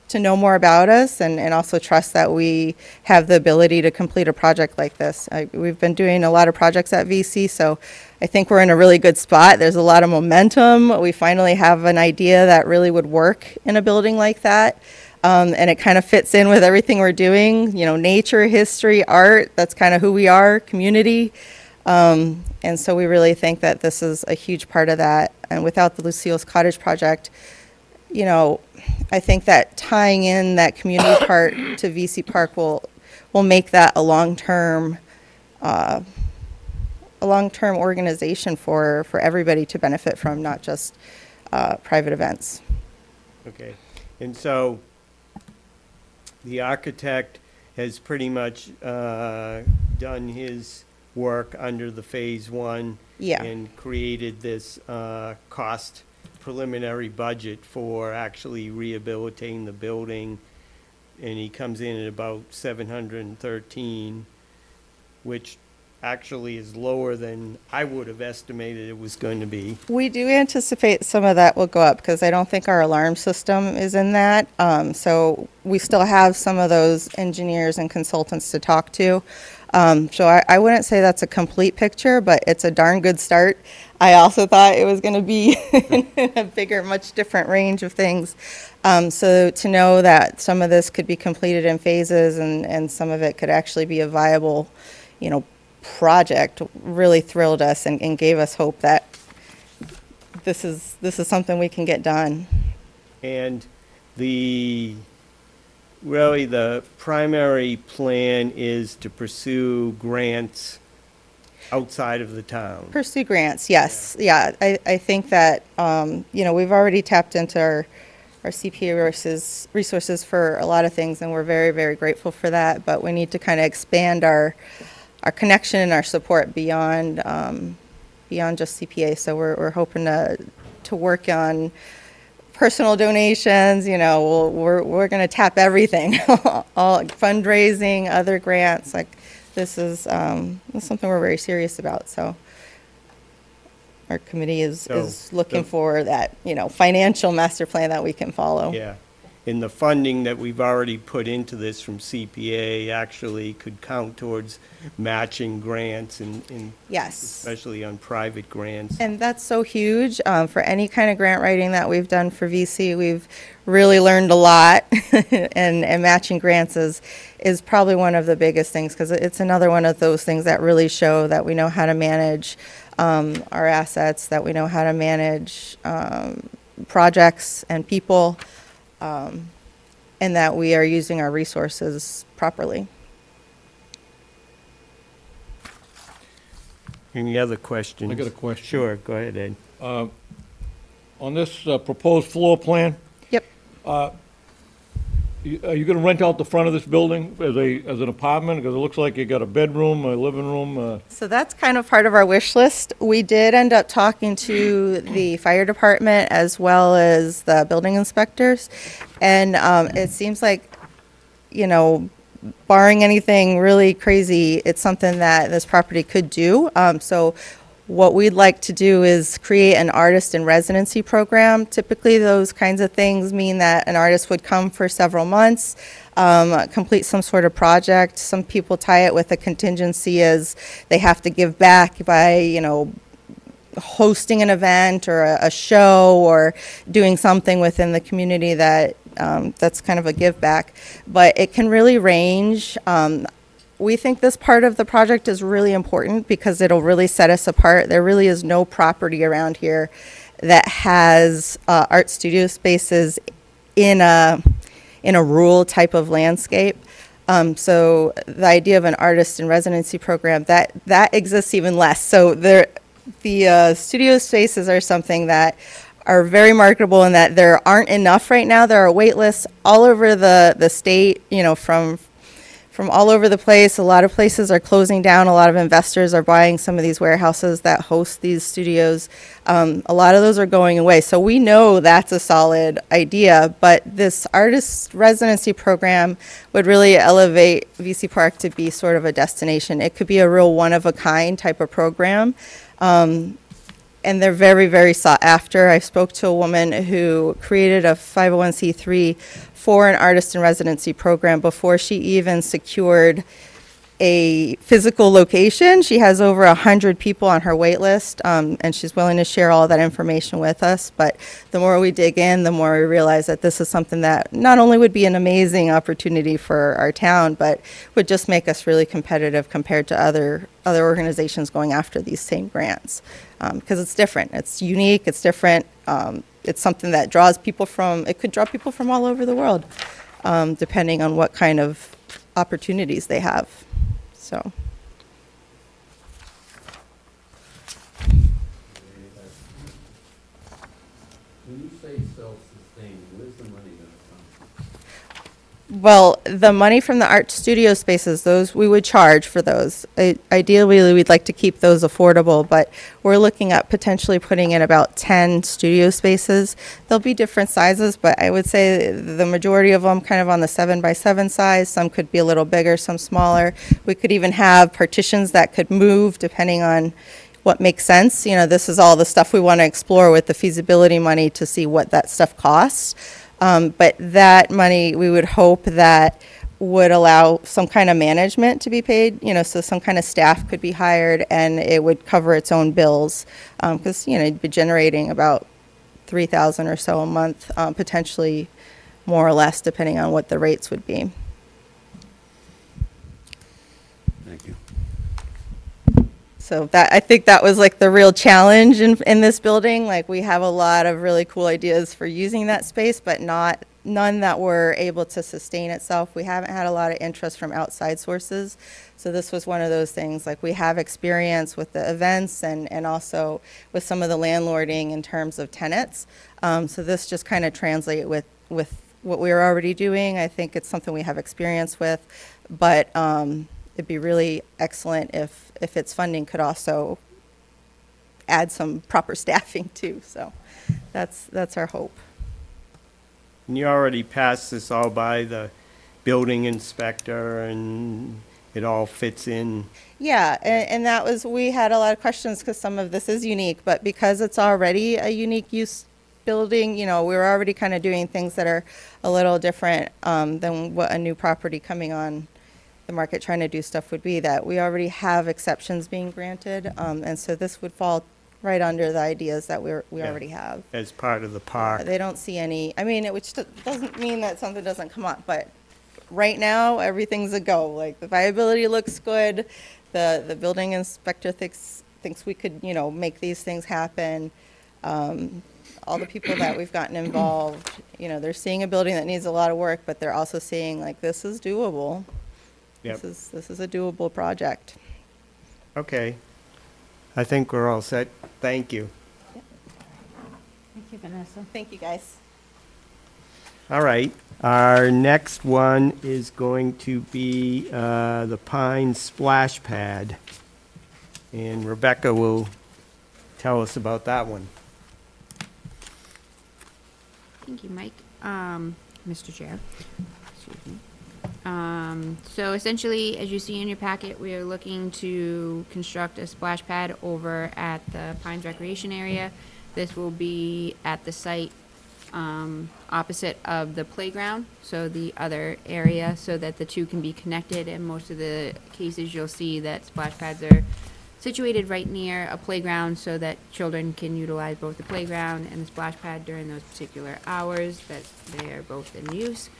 to know more about us and also trust that we have the ability to complete a project like this. We've been doing a lot of projects at VC, so I think we're in a really good spot. There's a lot of momentum. We finally have an idea that really would work in a building like that. And it kind of fits in with everything we're doing, nature, history, art, that's kind of who we are, community. And so we really think that this is a huge part of that. And without the Lucille's Cottage project, I think that tying in that community part to VC Park will make that a long-term organization for everybody to benefit from, not just private events. Okay. And so the architect has pretty much done his work under the phase 1 Yeah. and created this cost preliminary budget for actually rehabilitating the building, and he comes in at about 713, which actually is lower than I would have estimated it was going to be. We do anticipate some of that will go up because I don't think our alarm system is in that. So we still have some of those engineers and consultants to talk to. So I wouldn't say that's a complete picture, but it's a darn good start. I also thought it was going to be in a bigger, much different range of things. So to know that some of this could be completed in phases and some of it could actually be a viable, project really thrilled us and gave us hope that this is something we can get done. And the primary plan is to pursue grants outside of the town. Pursue grants, yes. Yeah, I think that, we've already tapped into our CPA resources for a lot of things, and we're very, very grateful for that, but we need to kind of expand our connection and our support beyond just CPA. So we're hoping to work on personal donations. We're going to tap everything, all fundraising, other grants. Like this is something we're very serious about. So our committee is looking for that financial master plan that we can follow. Yeah. And the funding that we've already put into this from CPA actually could count towards matching grants and yes, especially on private grants. And that's so huge. For any kind of grant writing that we've done for VC, we've really learned a lot. and matching grants is probably one of the biggest things, because it's another one of those things that really show that we know how to manage our assets, that we know how to manage projects and people. And that we are using our resources properly. Any other questions? I got a question. Sure, go ahead, Ed. On this proposed floor plan, Yep. Are you gonna rent out the front of this building as an apartment? Because it looks like you got a bedroom, a living room, So that's kind of part of our wish list. We did end up talking to the fire department as well as the building inspectors. And it seems like, you know, barring anything really crazy, it's something that this property could do. So what we'd like to do is create an artist in residency program. Typically, those kinds of things mean that an artist would come for several months, complete some sort of project. Some people tie it with a contingency as they have to give back by, you know, hosting an event or a show or doing something within the community that that's kind of a give back. But it can really range. We think this part of the project is really important because it'll really set us apart. There really is no property around here that has art studio spaces in a rural type of landscape. So the idea of an artist in residency program, that exists even less. So the studio spaces are something that are very marketable in that there aren't enough right now. There are wait lists all over the state, you know, from all over the place. A lot of places are closing down. A lot of investors are buying some of these warehouses that host these studios. A lot of those are going away. So we know that's a solid idea, but this artist residency program would really elevate VC Park to be sort of a destination. It could be a real one-of-a-kind type of program. And they're very, very sought after. I spoke to a woman who created a 501c3 for an artist in residency program before she even secured a physical location. She has over 100 people on her wait list, and she's willing to share all that information with us. But the more we dig in, the more we realize that this is something that not only would be an amazing opportunity for our town, but would just make us really competitive compared to other organizations going after these same grants. Because it's different, it's unique, it's different. It's something that draws people from, it could draw people from all over the world, depending on what kind of opportunities they have. So. When you say self-sustaining, where's the money gonna come? Well, the money from the art studio spaces, those we would charge for those. Ideally, we'd like to keep those affordable, but we're looking at potentially putting in about 10 studio spaces. There'll be different sizes, but I would say the majority of them kind of on the 7x7 size. Some could be a little bigger, some smaller. We could even have partitions that could move depending on what makes sense. You know, this is all the stuff we want to explore with the feasibility money to see what that stuff costs. But that money, we would hope that would allow some kind of management to be paid, you know, so some kind of staff could be hired and it would cover its own bills. Because, you know, it'd be generating about $3,000 or so a month, potentially more or less, depending on what the rates would be. Thank you. So that, I think that was like the real challenge in this building. Like, we have a lot of really cool ideas for using that space, but none that were able to sustain itself. We haven't had a lot of interest from outside sources. So this was one of those things, like, we have experience with the events and also with some of the landlording in terms of tenants. So this just kind of translate with what we were already doing. I think it's something we have experience with, but it'd be really excellent if its funding could also add some proper staffing too. So that's our hope. And you already passed this all by the building inspector and it all fits in. Yeah, and that was, we had a lot of questions because some of this is unique, but because it's already a unique use building, you know, we're already kind of doing things that are a little different than what a new property coming on the market trying to do stuff would be, that we already have exceptions being granted. And so this would fall right under the ideas that we already have. As part of the park. They don't see any, I mean, which doesn't mean that something doesn't come up, but right now, everything's a go. Like, the viability looks good. The building inspector thinks we could, you know, make these things happen. All the people that we've gotten involved, you know, they're seeing a building that needs a lot of work, but they're also seeing, like, this is doable. Yep. This is a doable project. Okay. I think we're all set. Thank you. Thank you, Vanessa. Thank you, guys. All right, our next one is going to be the Pine Splash Pad. And Rebecca will tell us about that one. Thank you, Mike. Mr. Chair. Excuse me. So essentially, as you see in your packet, we are looking to construct a splash pad over at the Pines Recreation Area. This will be at the site opposite of the playground, so the other area, so that the two can be connected. In most of the cases, you'll see that splash pads are situated right near a playground so that children can utilize both the playground and the splash pad during those particular hours that they are both in use.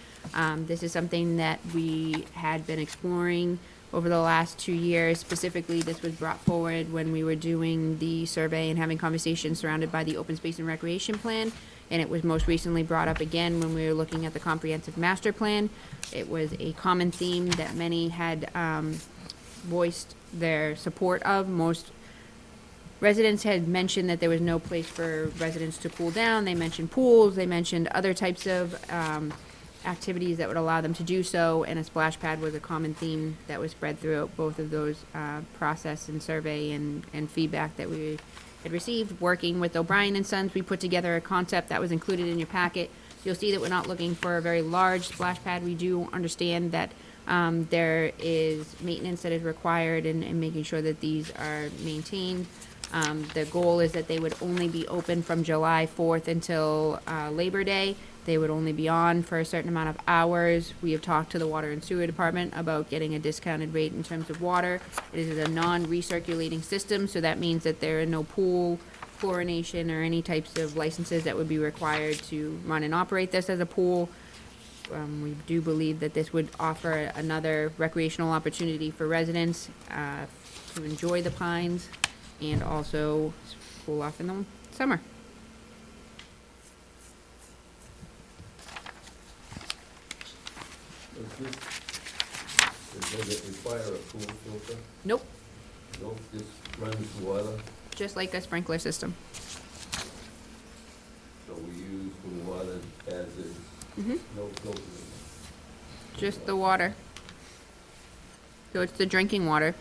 This is something that we had been exploring over the last 2 years. Specifically, this was brought forward when we were doing the survey and having conversations surrounded by the open space and recreation plan. And it was most recently brought up again when we were looking at the comprehensive master plan. It was a common theme that many had voiced their support of. Most residents had mentioned that there was no place for residents to cool down. They mentioned pools, they mentioned other types of activities that would allow them to do so, and a splash pad was a common theme that was spread throughout both of those process and survey and feedback that we had received. Working with O'Brien and Sons, we put together a concept that was included in your packet. You'll see that we're not looking for a very large splash pad. We do understand that there is maintenance that is required in making sure that these are maintained. The goal is that they would only be open from July 4th until Labor Day. They would only be on for a certain amount of hours. We have talked to the Water and Sewer Department about getting a discounted rate in terms of water. It is a non-recirculating system, so that means that there are no pool chlorination or any types of licenses that would be required to run and operate this as a pool. We do believe that this would offer another recreational opportunity for residents to enjoy the Pines and also cool off in the summer. Does it require a pool filter? Nope, Nope, just runs water, just like a sprinkler system. so we use the water as is, no filter. Just the water. So it's the drinking water.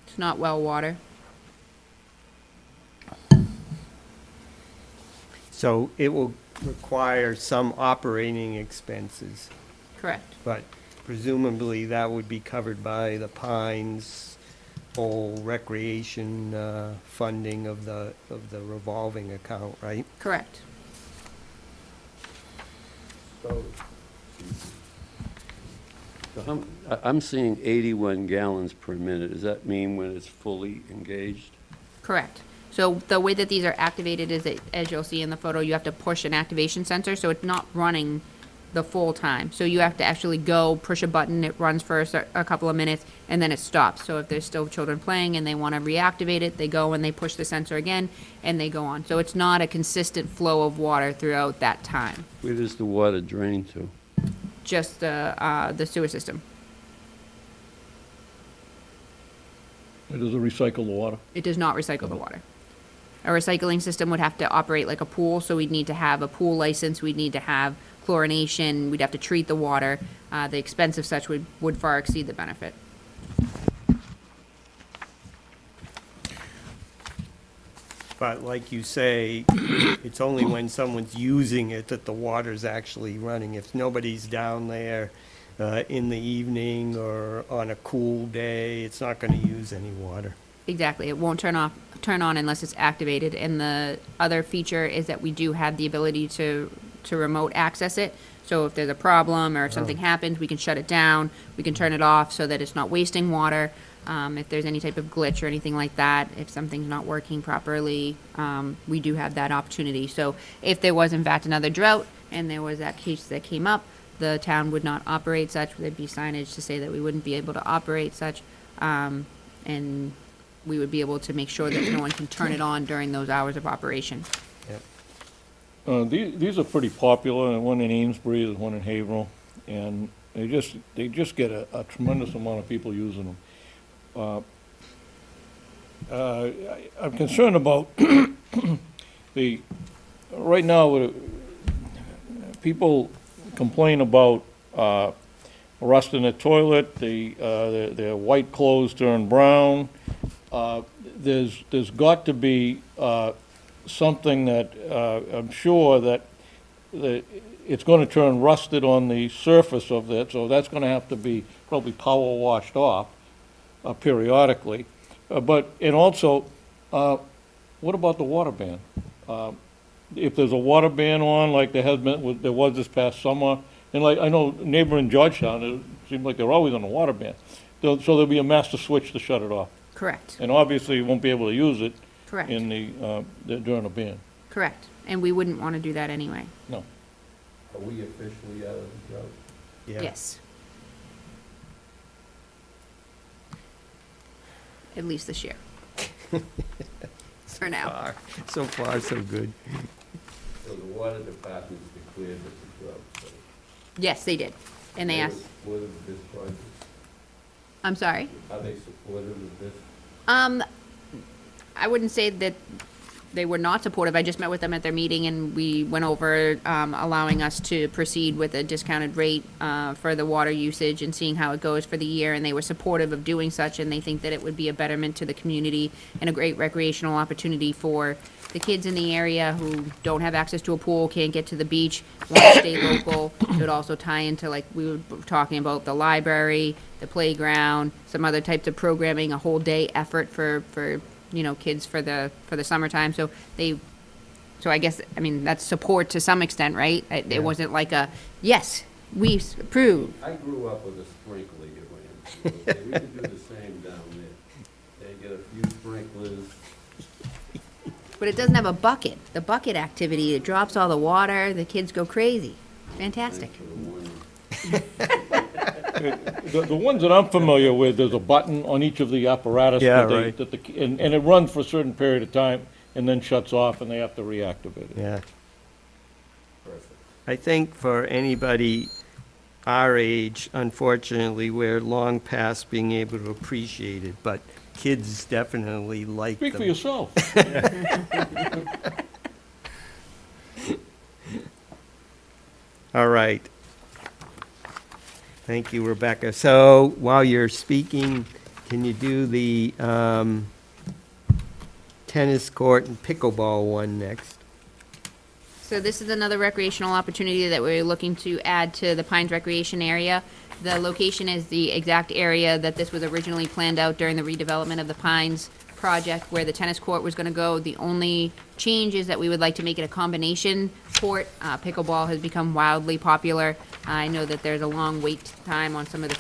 It's not well water. So it will require some operating expenses, Correct. but presumably that would be covered by the Pines whole recreation funding of the revolving account, right? Correct. So I'm seeing 81 gallons per minute. Does that mean when it's fully engaged? Correct. So the way that these are activated is that, as you'll see in the photo, you have to push an activation sensor, so it's not running the full time. So you have to actually go push a button, it runs for a couple of minutes, and then it stops. So if there's still children playing and they want to reactivate it, they go and they push the sensor again, and they go on. So it's not a consistent flow of water throughout that time. Where does the water drain to? Just the sewer system. It doesn't recycle the water. It does not recycle the water. A recycling system would have to operate like a pool, so we'd need to have a pool license, we'd need to have chlorination, we'd have to treat the water. The expense of such would far exceed the benefit. But like you say, it's only when someone's using it that the water's actually running. If nobody's down there in the evening or on a cool day, it's not going to use any water. Exactly. It won't turn on unless it's activated. And the other feature is that we do have the ability to remote access it. So if there's a problem or if something happens, we can shut it down. We can turn it off so that it's not wasting water. If there's any type of glitch or anything like that, if something's not working properly, we do have that opportunity. So if there was in fact another drought and there was that case that came up, the town would not operate such. There'd be signage to say that we wouldn't be able to operate such. And we would be able to make sure that no one can turn it on during those hours of operation. Yep. These are pretty popular, one in Amesbury, there's one in Haverhill, and they just get a tremendous amount of people using them. I'm concerned about right now, people complain about rust in the toilet, their white clothes turn brown. There's got to be something that, I'm sure that it's gonna turn rusted on the surface of that, so that's gonna have to be probably power washed off periodically. And also, what about the water ban? If there's a water ban on, like there has been, there was this past summer, and like, I know neighboring Georgetown, it seems like they're always on a water ban. So there'll be a master switch to shut it off. Correct, And obviously, you won't be able to use it correct, in during a ban. correct. And we wouldn't want to do that anyway. No. Are we officially out of the drought? Yeah. Yes. At least this year. For now. So far, so good. So the water department's declared it a drought, so. Yes, they did. And they asked, Supportive of this project? I'm sorry? Are they supportive of this? I wouldn't say that they were not supportive. I just met with them at their meeting and we went over allowing us to proceed with a discounted rate for the water usage and seeing how it goes for the year. And they were supportive of doing such, and they think that it would be a betterment to the community and a great recreational opportunity for the kids in the area who don't have access to a pool, can't get to the beach, want to stay local. It would also tie into, like we were talking about, the library, the playground, some other types of programming, a whole day effort for you know, kids for the summertime. So I guess, I mean, that's support to some extent, right? It wasn't like a, yes, we approve. I grew up with a sprinkler here, okay? We could do the same down there. They get a few sprinklers. But it doesn't have a bucket. The bucket activity, it drops all the water, the kids go crazy. Fantastic. The ones that I'm familiar with, there's a button on each of the apparatus. Yeah, that they- right. that the- And it runs for a certain period of time and then shuts off and they have to reactivate it. Yeah. Perfect. I think for anybody our age, unfortunately, we're long past being able to appreciate it, but kids definitely like Speak for them. yourself. All right. Thank you, Rebecca. So while you're speaking, can you do the tennis court and pickleball one next? So this is another recreational opportunity that we're looking to add to the Pines Recreation Area. The location is the exact area that this was originally planned out during the redevelopment of the Pines project, where the tennis court was gonna go. The only change is that we would like to make it a combination court. Pickleball has become wildly popular. I know that there's a long wait time on some of the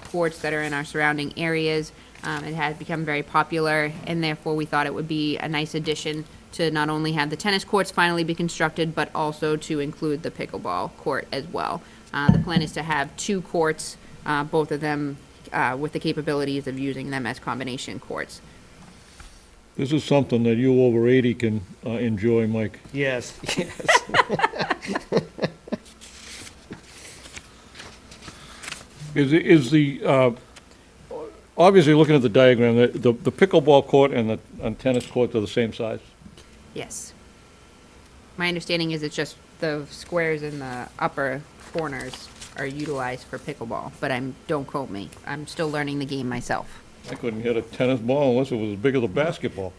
courts that are in our surrounding areas. It has become very popular, and therefore we thought it would be a nice addition to not only have the tennis courts finally be constructed, but also to include the pickleball court as well. The plan is to have 2 courts, both of them with the capabilities of using them as combination courts. This is something that you over 80 can enjoy, Mike. Yes, yes. Is the, obviously, looking at the diagram, the pickleball court and the tennis court are the same size? Yes. My understanding is it's just the squares in the upper corners are utilized for pickleball, but don't quote me. I'm still learning the game myself. I couldn't hit a tennis ball unless it was as big as a basketball.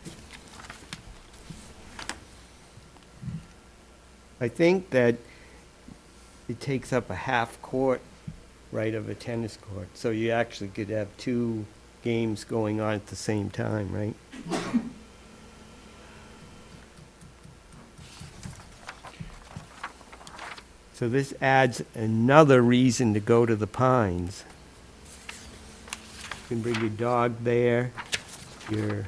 I think that it takes up a half court, right, of a tennis court. So you actually could have 2 games going on at the same time, right? So this adds another reason to go to the Pines. You can bring your dog there, your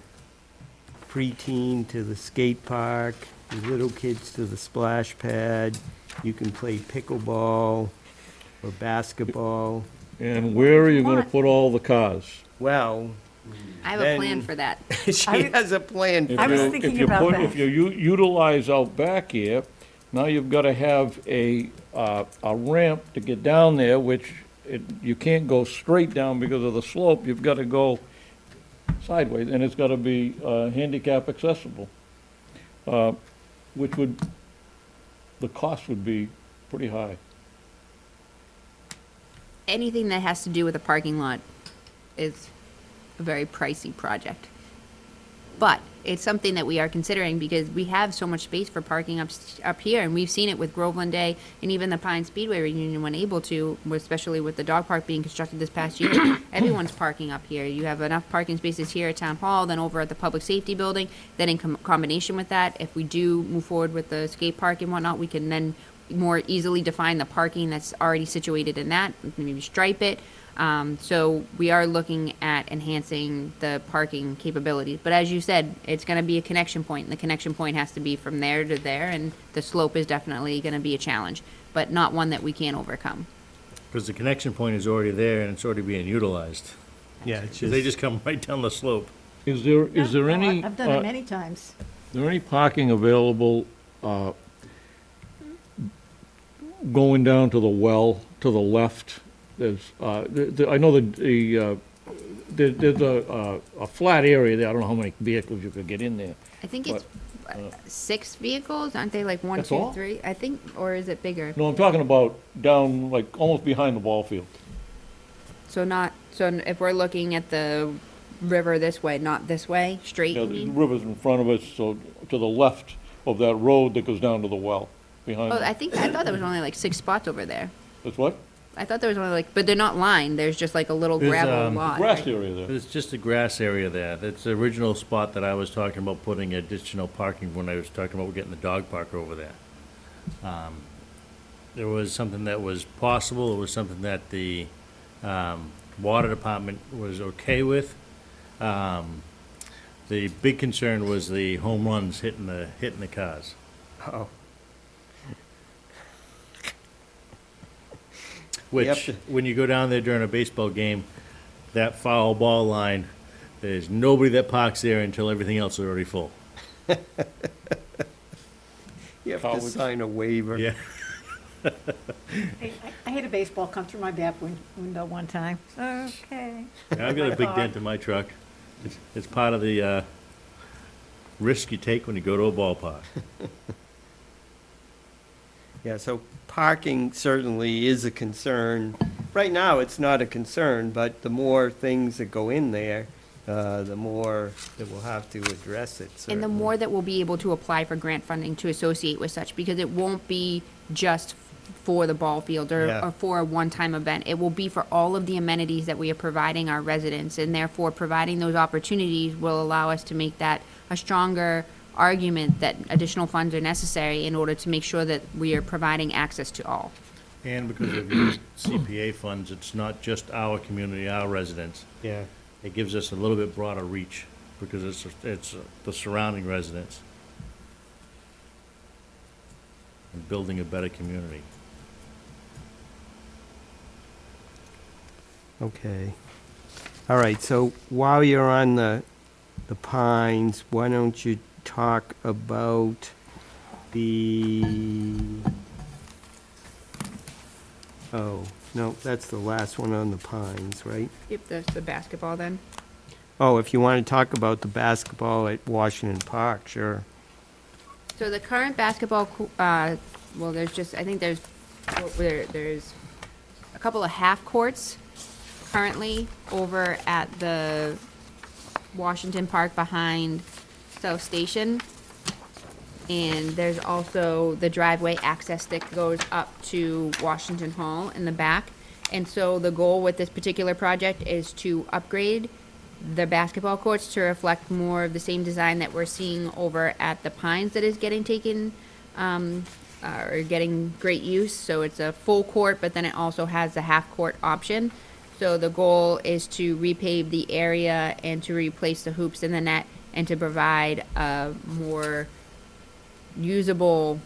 preteen to the skate park, your little kids to the splash pad. You can play pickleball or basketball. And where are you gonna put all the cars? Well, I have a plan for that. she has a plan for I was that. thinking about that. If you utilize out back here, now you've gotta have a ramp to get down there, which you can't go straight down because of the slope. You've gotta go sideways, and it's gotta be handicap accessible. Which the cost would be pretty high. Anything that has to do with a parking lot is a very pricey project. But it's something that we are considering because we have so much space for parking up here, and we've seen it with Groveland Day and even the Pine Speedway reunion when able to, especially with the dog park being constructed this past year. Everyone's parking up here. You have enough parking spaces here at Town Hall, then over at the Public Safety Building. Then in combination with that, if we do move forward with the skate park and whatnot, we can then more easily define the parking that's already situated in that, maybe stripe it. So we are looking at enhancing the parking capabilities. But as you said, it's going to be a connection point, and the connection point has to be from there to there, and the slope is definitely going to be a challenge, but not one that we can't overcome. Because the connection point is already there and it's already being utilized. Yeah, it's They just come right down the slope. Is there any? I've done it many times. Is there any parking available, going down to the well, to the left? There's, I know there's a flat area there, I don't know how many vehicles you could get in there. I think it's 6 vehicles, aren't they, like 1, That's 2, all? 3? I think, or is it bigger? No, I'm talking about down, like, almost behind the ball field. So if we're looking at the river this way, not this way, straight, Yeah, you the mean? river's in front of us, so to the left of that road that goes down to the well, behind. Oh, I thought there was only like 6 spots over there. That's what? I thought there was only like, but they're not lined, there's just like a little There's, gravel lot. Grass right? area there. There's just a grass area there. That's the original spot that I was talking about putting additional parking when I was talking about getting the dog park over there. There was something that was possible, it was something that the water department was okay with. The big concern was the home runs hitting the cars. Oh, Which, when you go down there during a baseball game, that foul ball line, there's nobody that parks there until everything else is already full. you have to College. sign a waiver. Yeah. I had a baseball come through my back window one time. Okay. I've got a big dent in my truck. It's part of the risk you take when you go to a ballpark. Yeah, so parking certainly is a concern. Right now, it's not a concern, but the more things that go in there, the more that we'll have to address it, And the certainly. more that we'll be able to apply for grant funding to associate with such, because it won't be just for the ball field Yeah. or for a one-time event. It will be for all of the amenities that we are providing our residents, and therefore providing those opportunities will allow us to make that a stronger argument that additional funds are necessary in order to make sure that we are providing access to all. And because of used CPA funds, it's not just our community, our residents. Yeah, It gives us a little bit broader reach because it's the surrounding residents. And building a better community. okay. All right, so while you're on the Pines, why don't you talk about oh, no, that's the last one on the Pines, right? Yep, there's the basketball then. Oh, if you want to talk about the basketball at Washington Park, sure. So the current basketball, well, there's just, I think there's a couple of half courts currently over at the Washington Park behind South Station. And there's also the driveway access that goes up to Washington Hall in the back. And so the goal with this particular project is to upgrade the basketball courts to reflect more of the same design that we're seeing over at the Pines that is getting taken, or getting great use. So it's a full court, but then it also has the half court option. So the goal is to repave the area and to replace the hoops in the net and to provide a more usable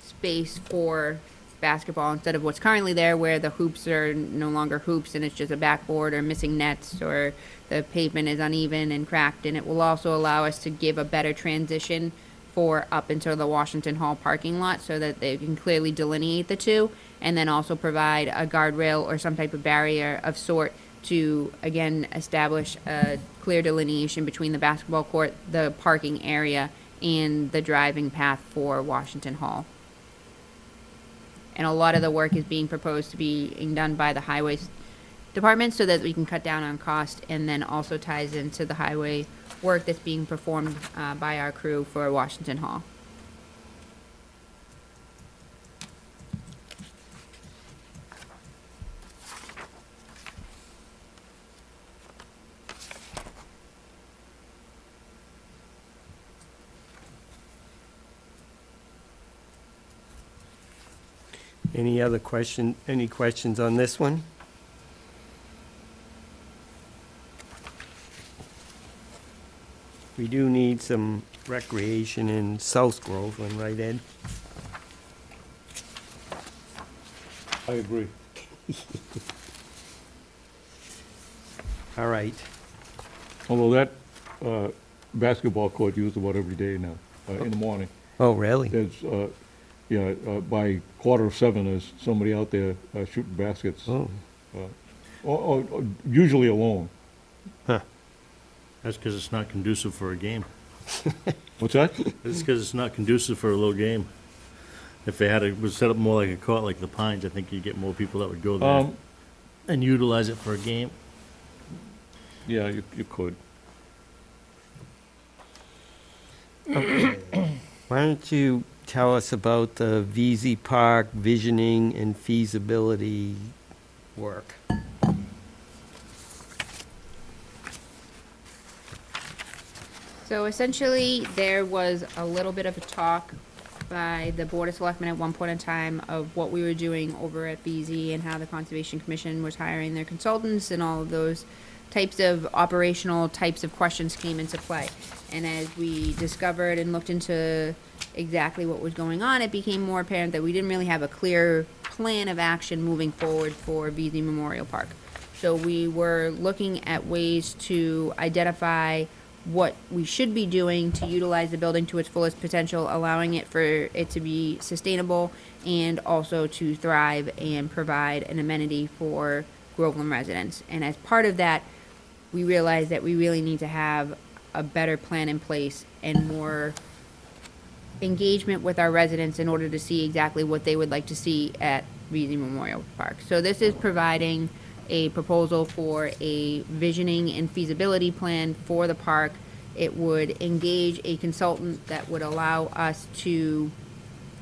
space for basketball instead of what's currently there where the hoops are no longer hoops and it's just a backboard or missing nets or the pavement is uneven and cracked. And it will also allow us to give a better transition for up into the Washington Hall parking lot so that they can clearly delineate the two, and then also provide a guardrail or some type of barrier of sort to, again, establish a clear delineation between the basketball court, the parking area, and the driving path for Washington Hall. And a lot of the work is being proposed to be done by the highways department so that we can cut down on cost, and then also ties into the highway work that's being performed by our crew for Washington Hall. Any questions on this one? We do need some recreation in South Groveland, right, Ed? I agree. All right. Although that basketball court used about every day now, in the morning. Oh, really? There's, by 6:45, there's somebody out there shooting baskets. Oh. Or usually alone. Huh. That's because it's not conducive for a game. What's that? It's because it's not conducive for a little game. If they it was set up more like a court like the Pines, I think you'd get more people that would go there and utilize it for a game. Yeah, you could. Okay. Why don't you tell us about the VZ Park visioning and feasibility work? So essentially, there was a little bit of a talk by the Board of Selectmen at one point in time of what we were doing over at BZ and how the Conservation Commission was hiring their consultants, and all of those types of operational types of questions came into play. And as we discovered and looked into exactly what was going on, it became more apparent that we didn't really have a clear plan of action moving forward for BZ Memorial Park. So we were looking at ways to identify what we should be doing to utilize the building to its fullest potential, allowing it for it to be sustainable and also to thrive and provide an amenity for Groveland residents. And as part of that, we realized that we really need to have a better plan in place and more engagement with our residents in order to see exactly what they would like to see at BZ Memorial Park. So this is providing a proposal for a visioning and feasibility plan for the park. It would engage a consultant that would allow us to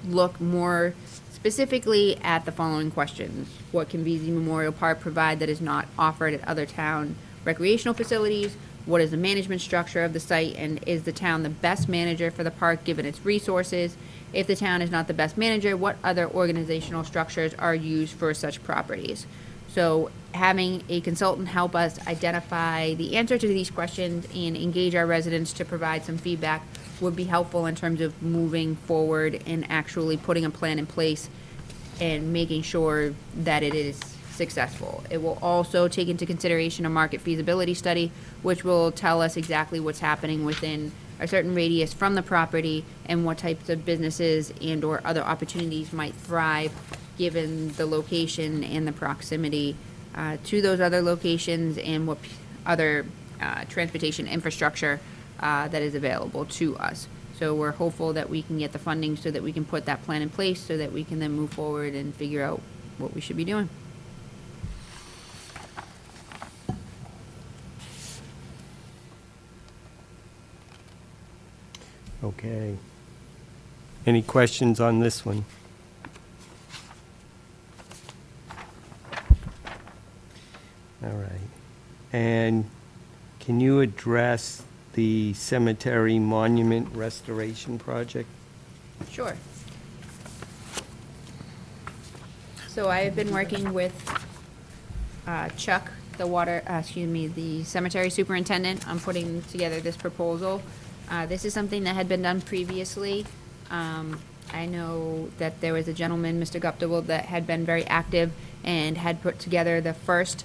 look more specifically at the following questions. What can BZ Memorial Park provide that is not offered at other town recreational facilities? What is the management structure of the site, and is the town the best manager for the park given its resources? If the town is not the best manager, what other organizational structures are used for such properties? So having a consultant help us identify the answer to these questions and engage our residents to provide some feedback would be helpful in terms of moving forward and actually putting a plan in place and making sure that it is successful. It will also take into consideration a market feasibility study, which will tell us exactly what's happening within a certain radius from the property and what types of businesses and or other opportunities might thrive given the location and the proximity to those other locations, and what other transportation infrastructure that is available to us. So we're hopeful that we can get the funding so that we can put that plan in place so that we can then move forward and figure out what we should be doing. Okay. Any questions on this one? All right. And can you address the cemetery monument restoration project? Sure. So I have been working with Chuck, the cemetery superintendent, on putting together this proposal. This is something that had been done previously. I know that there was a gentleman, Mr. Guptill, that had been very active and had put together the first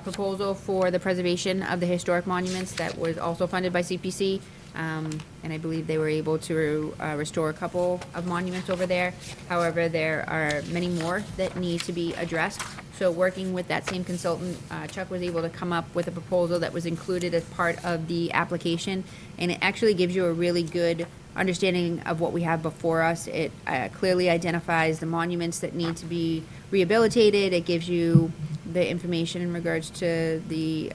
proposal for the preservation of the historic monuments that was also funded by CPC. And I believe they were able to restore a couple of monuments over there. However, there are many more that need to be addressed. So working with that same consultant, Chuck was able to come up with a proposal that was included as part of the application. And it actually gives you a really good understanding of what we have before us. It clearly identifies the monuments that need to be rehabilitated. It gives you the information in regards to the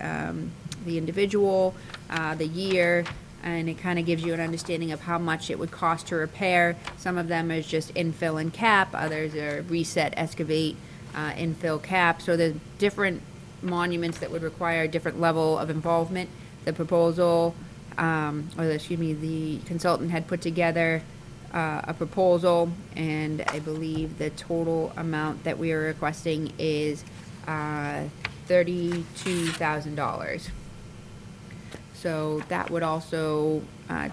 individual, the year, and it kind of gives you an understanding of how much it would cost to repair. Some of them is just infill and cap, others are reset, excavate, infill, cap. So there's different monuments that would require a different level of involvement. The proposal, the consultant had put together a proposal, and I believe the total amount that we are requesting is $32,000. So that would also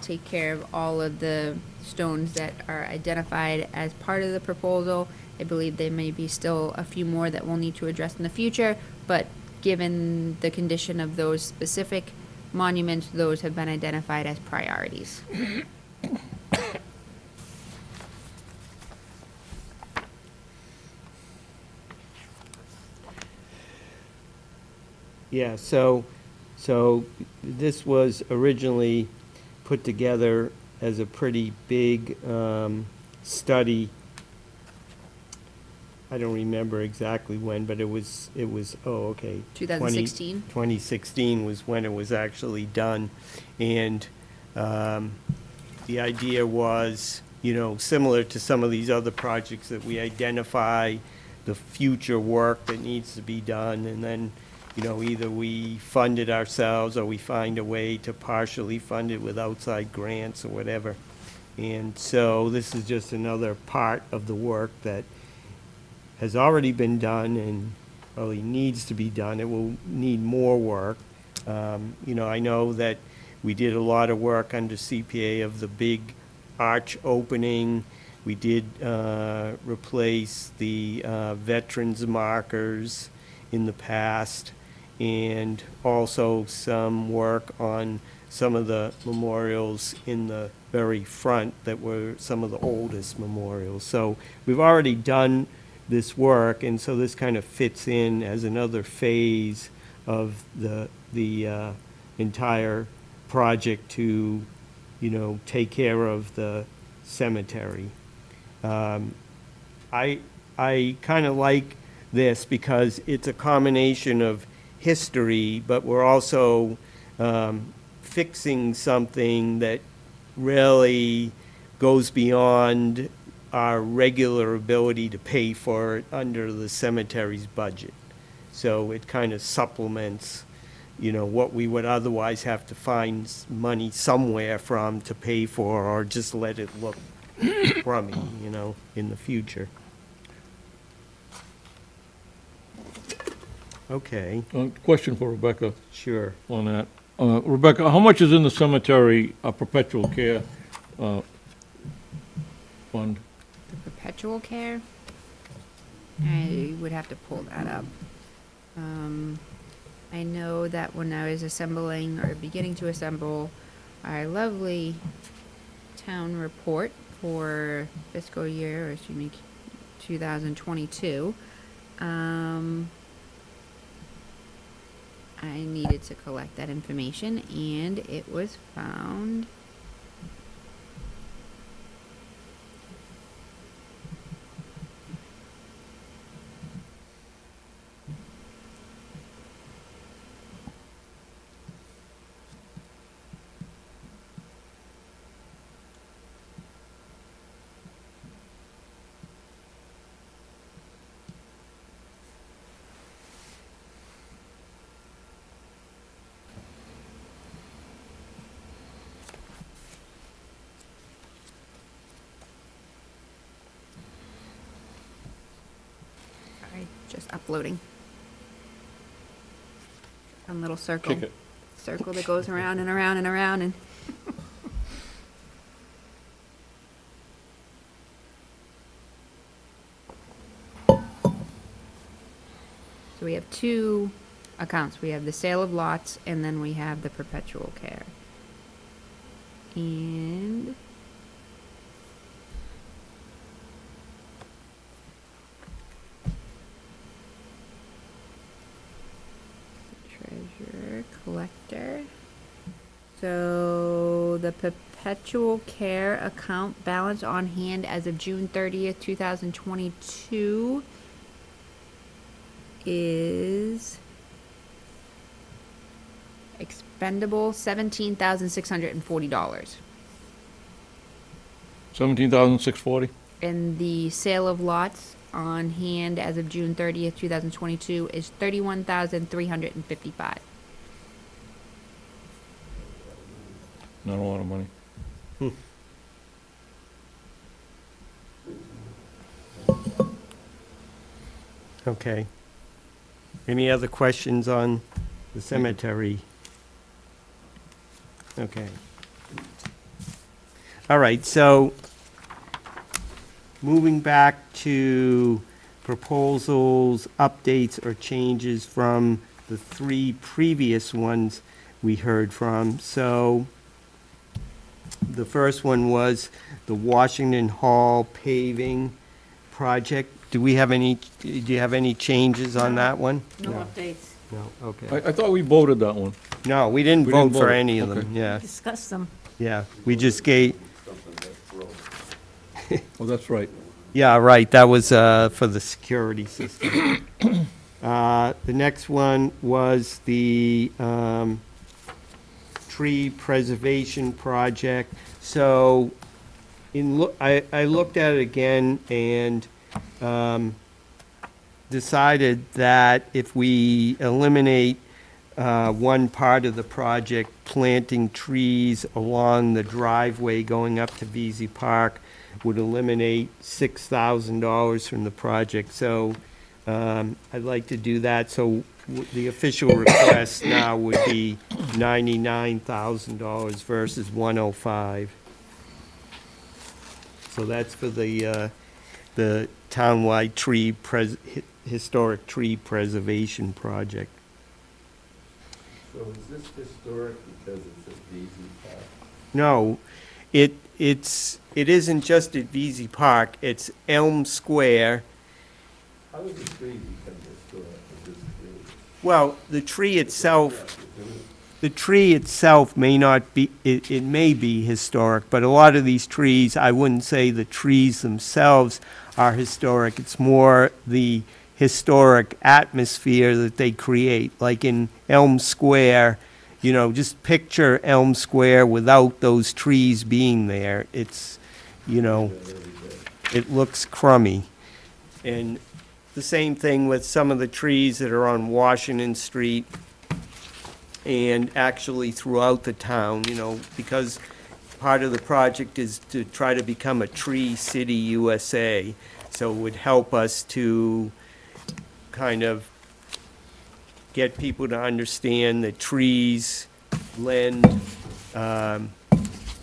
take care of all of the stones that are identified as part of the proposal. I believe there may be still a few more that we'll need to address in the future, but given the condition of those specific monuments, those have been identified as priorities. Yeah, so this was originally put together as a pretty big study. I don't remember exactly when, but it was 2016? 2016 was when it was actually done. And the idea was, similar to some of these other projects, that we identify the future work that needs to be done, and then either we fund it ourselves or we find a way to partially fund it with outside grants or whatever. And so this is just another part of the work that has already been done and probably needs to be done. It will need more work. I know that we did a lot of work under CPA of the big arch opening. We did replace the veterans markers in the past, and also some work on some of the memorials in the very front that were some of the oldest memorials. So we've already done this work, and so this kind of fits in as another phase of the entire project to, take care of the cemetery. I kind of like this because it's a combination of history, but we're also fixing something that really goes beyond our regular ability to pay for it under the cemetery's budget. So it kind of supplements, what we would otherwise have to find money somewhere from to pay for, or just let it look crummy, in the future. Okay, Question for Rebecca sure. on that. Rebecca, how much is in the cemetery perpetual care fund? The perpetual care? I would have to pull that up. I know that when I was assembling, or beginning to assemble, our lovely town report for fiscal year, or excuse me, 2022, I needed to collect that information, and it was found. Sorry, just uploading. One little circle. Kick it. Circle that goes around and around and around, and so we have two accounts. We have the sale of lots, and then we have the perpetual care. And treasurer, collector. So the perpetual care account balance on hand as of June 30th, 2022 is expendable $17,640. $17,640? And the sale of lots on hand as of June 30th, 2022 is $31,355. Not a lot of money. Okay. Any other questions on the cemetery? Okay. All right, so moving back to proposals, updates, or changes from the three previous ones we heard from. So the first one was the Washington Hall paving project. Do you have any changes on that one? No updates. No, okay. I thought we voted that one. No, we didn't We vote didn't for vote. any of them, Okay. yeah, Discuss them. yeah. We just gave, Oh, that's right. yeah, right, that was for the security system. The next one was the tree preservation project. So I looked at it again and decided that if we eliminate one part of the project, planting trees along the driveway going up to VZ Park would eliminate $6,000 from the project. So I'd like to do that. So the official request now would be $99,000 versus $105,000. So that's for the townwide historic tree preservation project. So is this historic because it's at VZ Park? No, it isn't just at VZ Park, it's Elm Square. How does the tree become historic with this tree? Well, the tree itself may not be, it may be historic, but a lot of these trees, I wouldn't say the trees themselves are historic. It's more the historic atmosphere that they create. Like in Elm Square, you know, just picture Elm Square without those trees being there. It's, you know, it looks crummy. And the same thing with some of the trees that are on Washington Street and actually throughout the town, you know, because part of the project is to try to become a Tree City USA. So it would help us to kind of get people to understand that trees lend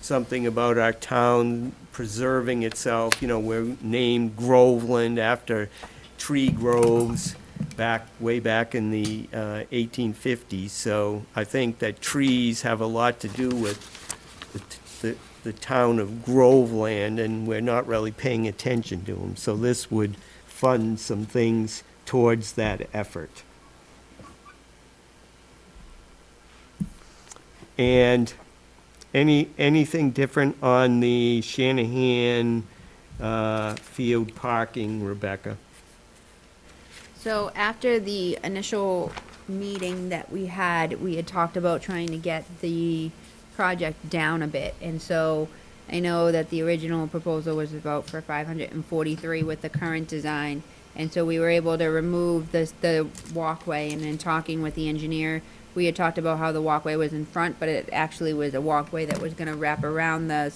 something about our town preserving itself. You know, we're named Groveland after tree groves way back in the 1850s. So I think that trees have a lot to do with the town of Groveland, and we're not really paying attention to them. So this would fund some things towards that effort. And anything different on the Shanahan field parking, Rebecca? So after the initial meeting that we had talked about trying to get the project down a bit. And so I know that the original proposal was about for 543 with the current design. And so we were able to remove the walkway, and then talking with the engineer, we had talked about how the walkway was in front, but it actually was a walkway that was gonna wrap around the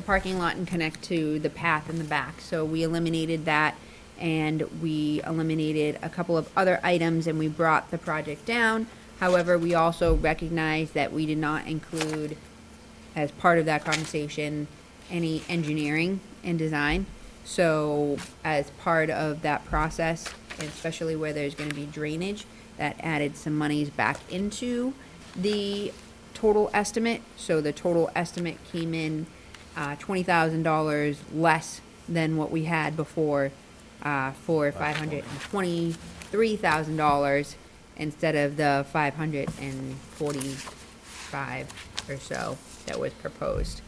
parking lot and connect to the path in the back. So we eliminated that, and we eliminated a couple of other items, and we brought the project down. However, we also recognized that we did not include, as part of that conversation, any engineering and design. So as part of that process, and especially where there's gonna be drainage, that added some monies back into the total estimate. So the total estimate came in $20,000 less than what we had before, for $523,000 instead of the 545 or so. that was proposed.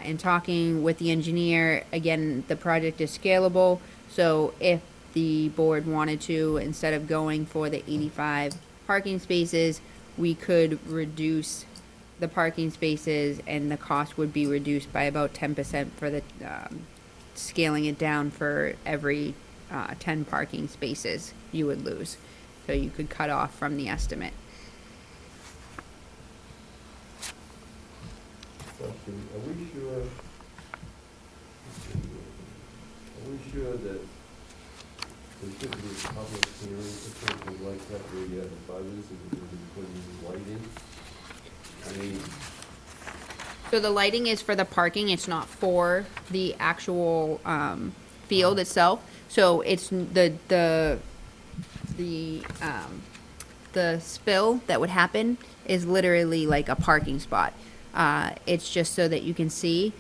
In talking with the engineer, again, the project is scalable, so if the board wanted to, instead of going for the 85 parking spaces, we could reduce the parking spaces and the cost would be reduced by about 10% for the, scaling it down for every 10 parking spaces you would lose. So you could cut off from the estimate. Question, are we sure that there should be a public hearing or something like that where you have the buzzers and you put in lighting? I mean, So the lighting is for the parking, it's not for the actual field itself. So it's the spill that would happen is literally like a parking spot. It's just so that you can see.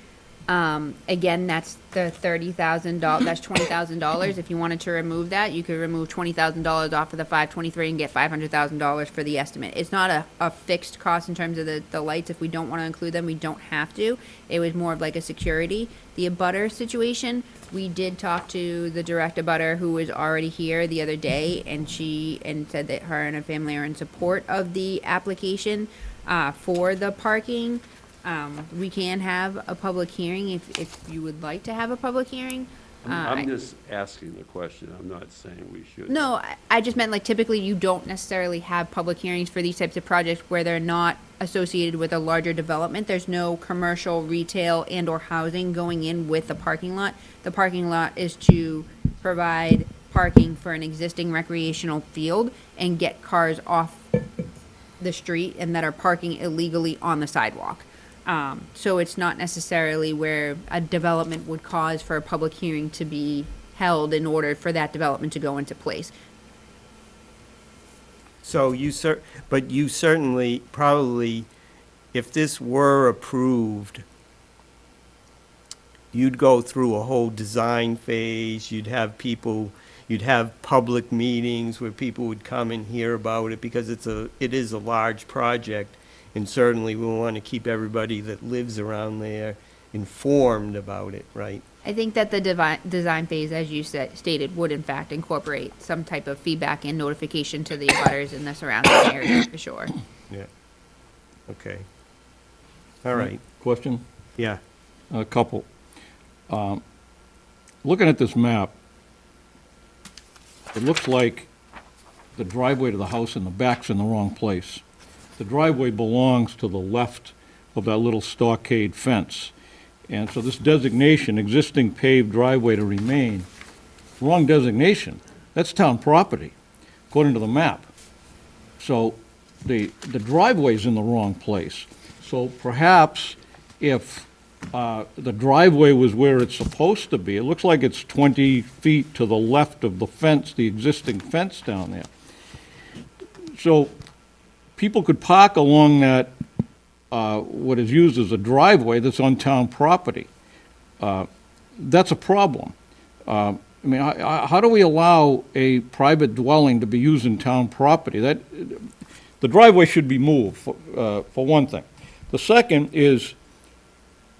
Again, that's the $30,000, that's $20,000. If you wanted to remove that, you could remove $20,000 off of the 523 and get $500,000 for the estimate. It's not a fixed cost in terms of the lights. If we don't want to include them, we don't have to. It was more of like a security. The abutter situation, we did talk to the direct abutter who was already here the other day, and said that her and her family are in support of the application for the parking. We can have a public hearing if you would like to have a public hearing. I'm just asking the question, I'm not saying we should. No, I just meant like typically you don't necessarily have public hearings for these types of projects where they're not associated with a larger development. There's no commercial, retail, and or housing going in with the parking lot. The parking lot is to provide parking for an existing recreational field and get cars off the street and that are parking illegally on the sidewalk. So it's not necessarily where a development would cause for a public hearing to be held in order for that development to go into place. So but you certainly, probably, if this were approved, you'd go through a whole design phase, you'd have public meetings where people would come and hear about it, because it is a large project. And certainly we want to keep everybody that lives around there informed about it, right? I think that the design phase, as you stated, would in fact incorporate some type of feedback and notification to the abutters in the surrounding area, for sure. Yeah. Okay. All right. Question? Yeah. A couple. Looking at this map, it looks like the driveway to the house in the back's in the wrong place. The driveway belongs to the left of that little stockade fence. And so this designation, existing paved driveway to remain, wrong designation. That's town property, according to the map. So the driveway's in the wrong place. So perhaps if the driveway was where it's supposed to be, it looks like it's 20 feet to the left of the fence, the existing fence down there. So people could park along that, what is used as a driveway that's on town property. That's a problem. I mean, how do we allow a private dwelling to be used in town property? The driveway should be moved, for one thing. The second is,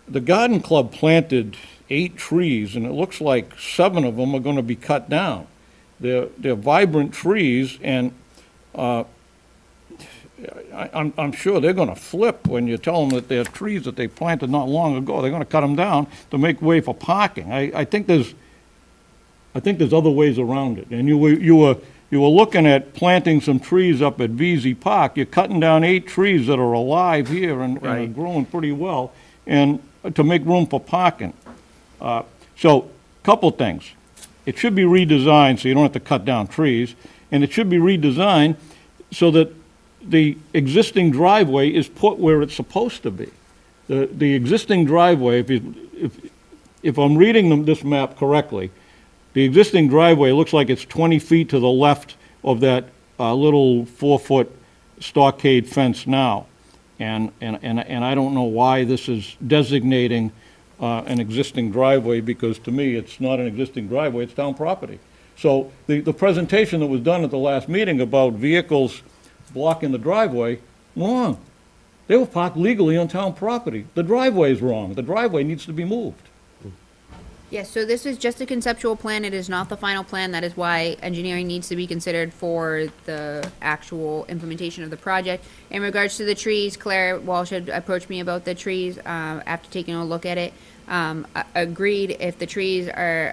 the garden club planted 8 trees, and it looks like 7 of them are going to be cut down. They're vibrant trees, and I'm sure they're going to flip when you tell them that they're trees that they planted not long ago. They're going to cut them down to make way for parking. I think there's other ways around it. And you were looking at planting some trees up at VZ Park. You're cutting down 8 trees that are alive here and are growing pretty well, and to make room for parking. So, couple things. It should be redesigned so you don't have to cut down trees, and it should be redesigned so that the existing driveway is put where it's supposed to be. The existing driveway, if I'm reading this map correctly, the existing driveway looks like it's 20 feet to the left of that little 4-foot stockade fence now. And I don't know why this is designating an existing driveway, because to me, it's not an existing driveway, it's town property. So the presentation that was done at the last meeting about vehicles blocking the driveway, wrong. They were parked legally on town property. The driveway's wrong. The driveway needs to be moved. Yes, so this is just a conceptual plan, it is not the final plan, that is why engineering needs to be considered for the actual implementation of the project. In regards to the trees, Claire Walsh had approached me about the trees, after taking a look at it. Agreed, if the trees are,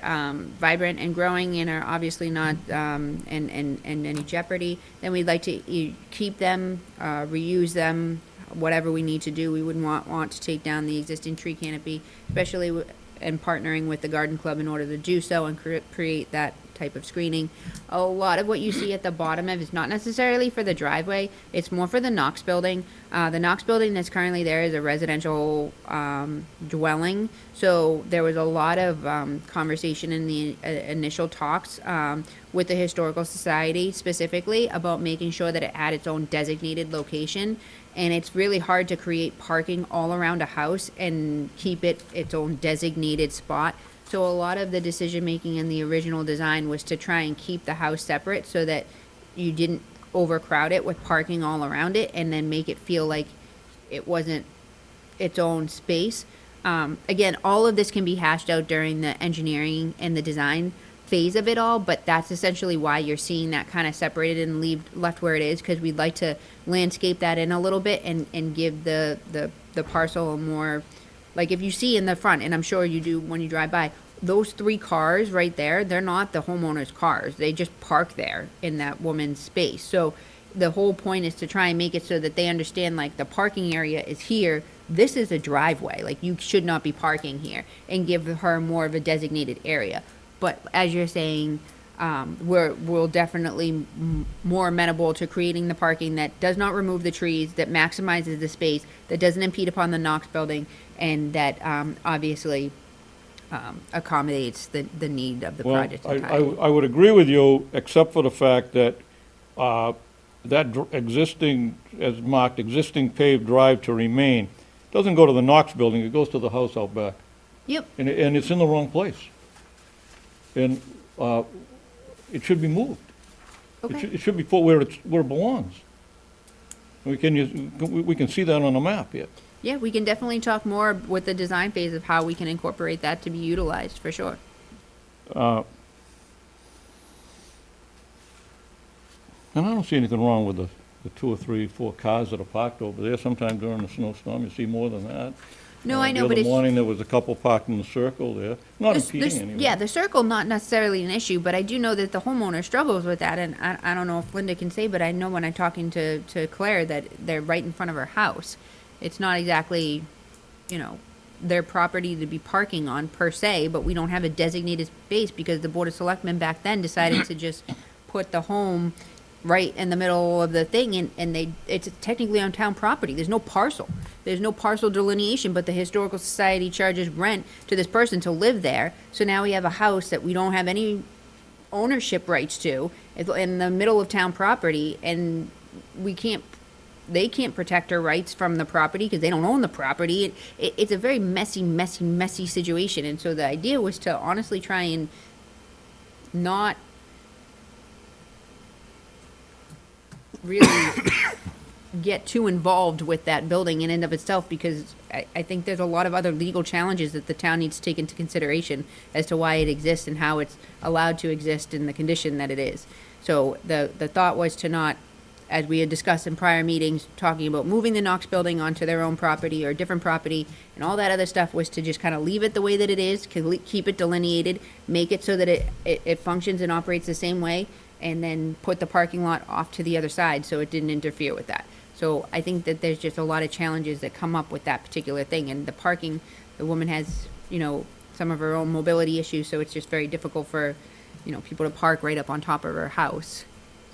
vibrant and growing and are obviously not, in any jeopardy, then we'd like to keep them, reuse them, whatever we need to do. We wouldn't want to take down the existing tree canopy, especially and partnering with the garden club in order to do so and create that type of screening. A lot of what you see at the bottom of is not necessarily for the driveway, it's more for the Knox building. The Knox building that's currently there is a residential dwelling, so there was a lot of conversation in the initial talks with the Historical Society specifically about making sure that it had its own designated location. And it's really hard to create parking all around a house and keep it its own designated spot. So a lot of the decision-making in the original design was to try and keep the house separate so that you didn't overcrowd it with parking all around it and then make it feel like it wasn't its own space. Again, all of this can be hashed out during the engineering and the design phase of it all, but that's essentially why you're seeing that kind of separated and left where it is, because we'd like to landscape that in a little bit and give the parcel a more, like if you see in the front, and I'm sure you do when you drive by, those 3 cars right there, they're not the homeowner's cars. They just park there in that woman's space. So the whole point is to try and make it so that they understand, like, the parking area is here. This is a driveway. Like, you should not be parking here, and give her more of a designated area. But as you're saying, we'll definitely more amenable to creating the parking that does not remove the trees, that maximizes the space, that doesn't impede upon the Knox building, and that obviously accommodates the need of the project entirely. I would agree with you, except for the fact that existing, as marked, existing paved drive to remain, doesn't go to the Knox building, it goes to the house out back. Yep. And it's in the wrong place. And it should be moved. Okay. It should be put where it belongs. We can see that on the map here. Yeah, we can definitely talk more with the design phase of how we can incorporate that to be utilized, for sure. And I don't see anything wrong with the 2 or 3, 4 cars that are parked over there. Sometime during the snowstorm, you see more than that. No, I know, but The it's... other morning, there was a couple parked in the circle there. Not impeding anyway. Yeah, the circle, not necessarily an issue, but I do know that the homeowner struggles with that, and I don't know if Linda can say, but I know when I'm talking to Claire that they're right in front of her house. It's not exactly, their property to be parking on per se, but we don't have a designated space because the Board of Selectmen back then decided to just put the home right in the middle of the thing, and it's technically on town property. There's no parcel. There's no parcel delineation, but the Historical Society charges rent to this person to live there. So now we have a house that we don't have any ownership rights to in the middle of town property, and they can't protect her rights from the property because they don't own the property. It's a very messy situation. And so the idea was to honestly try and not really get too involved with that building in and of itself, because I think there's a lot of other legal challenges that the town needs to take into consideration as to why it exists and how it's allowed to exist in the condition that it is. So the thought was to not, as we had discussed in prior meetings, talking about moving the Knox building onto their own property or different property and all that other stuff, was to just kind of leave it the way that it is, keep it delineated, make it so that it functions and operates the same way, and then put the parking lot off to the other side so it didn't interfere with that. So I think that there's just a lot of challenges that come up with that particular thing. And the parking, the woman has, some of her own mobility issues, so it's just very difficult for, people to park right up on top of her house.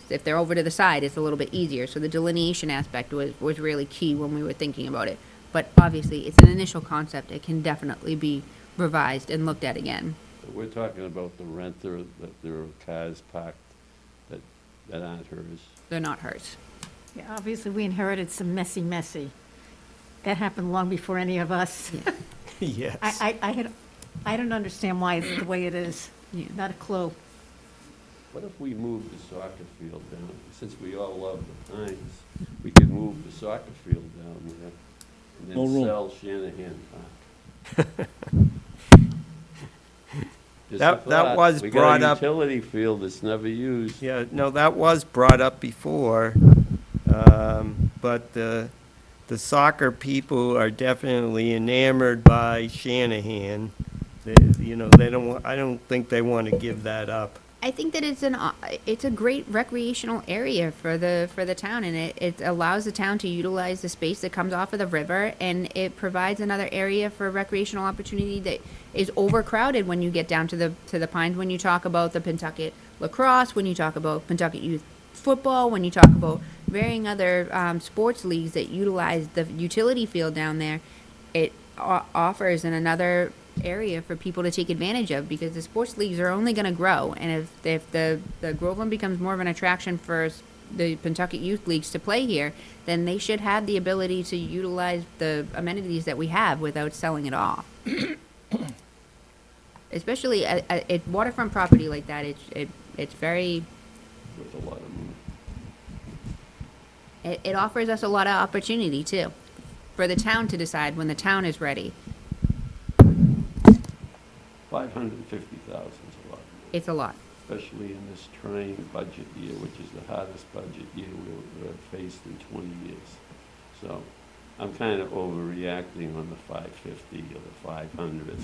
If they're over to the side, it's a little bit easier. So the delineation aspect was really key when we were thinking about it. But obviously, it's an initial concept. It can definitely be revised and looked at again. We're talking about the renter, that there are cars parked that aren't hers. They're not hers. Yeah, obviously, we inherited some messy. That happened long before any of us. Yes. I don't understand why it's the way it is. Yeah. Not a clue. What if we moved the soccer field down? Since we all love the Pines, we could move the soccer field down there and No then room. sell Shanahan Park. Just a That thought. was We brought got a up- utility field that's never used. Yeah, no, that was brought up before, but the soccer people are definitely enamored by Shanahan. You know, they don't, I don't think they want to give that up. I think that it's a great recreational area for the town, and it allows the town to utilize the space that comes off of the river, and it provides another area for recreational opportunity that is overcrowded when you get down to the Pines. When you talk about the Pentucket lacrosse, when you talk about Pentucket youth football, when you talk about varying other sports leagues that utilize the utility field down there, it offers another area for people to take advantage of, because the sports leagues are only going to grow, and if the Groveland becomes more of an attraction for the Pentucket youth leagues to play here, then they should have the ability to utilize the amenities that we have without selling it off. Especially at waterfront property like that, it's very, With a lot of money. it offers us a lot of opportunity too, for the town to decide when the town is ready. 550,000 is a lot, It's a lot. especially in this trying budget year, which is the hardest budget year we've faced in 20 years. So I'm kind of overreacting on the 550 or the 500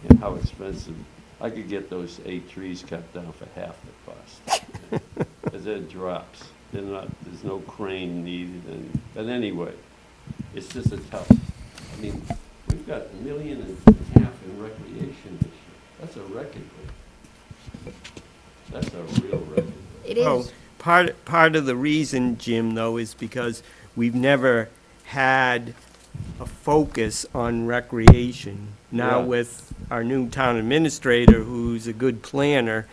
and how expensive. I could get those 8 trees cut down for half the cost. Because they're drops. They're not, there's no crane needed. But anyway, it's just a tough, I mean, we've got $1.5 million in recreation this year. That's a record break. That's a real record. It Well, is. part of the reason, Jim, though, is because we've never had a focus on recreation. Now Yeah. with our new town administrator, who's a good planner,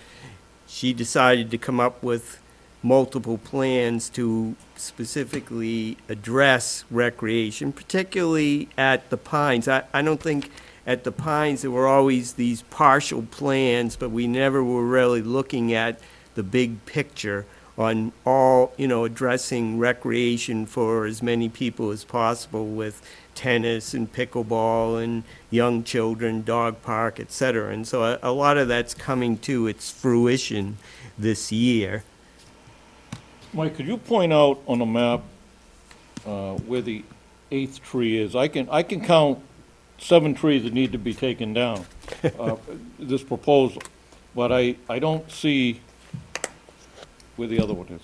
she decided to come up with multiple plans to specifically address recreation, particularly at the Pines. I don't think at the Pines there were always these partial plans, but we never were really looking at the big picture on all, you know, addressing recreation for as many people as possible with tennis and pickleball and young children, dog park, et cetera. And so a lot of that's coming to its fruition this year. Mike, could you point out on the map where the 8th tree is? I can count 7 trees that need to be taken down, this proposal, but I don't see where the other one is.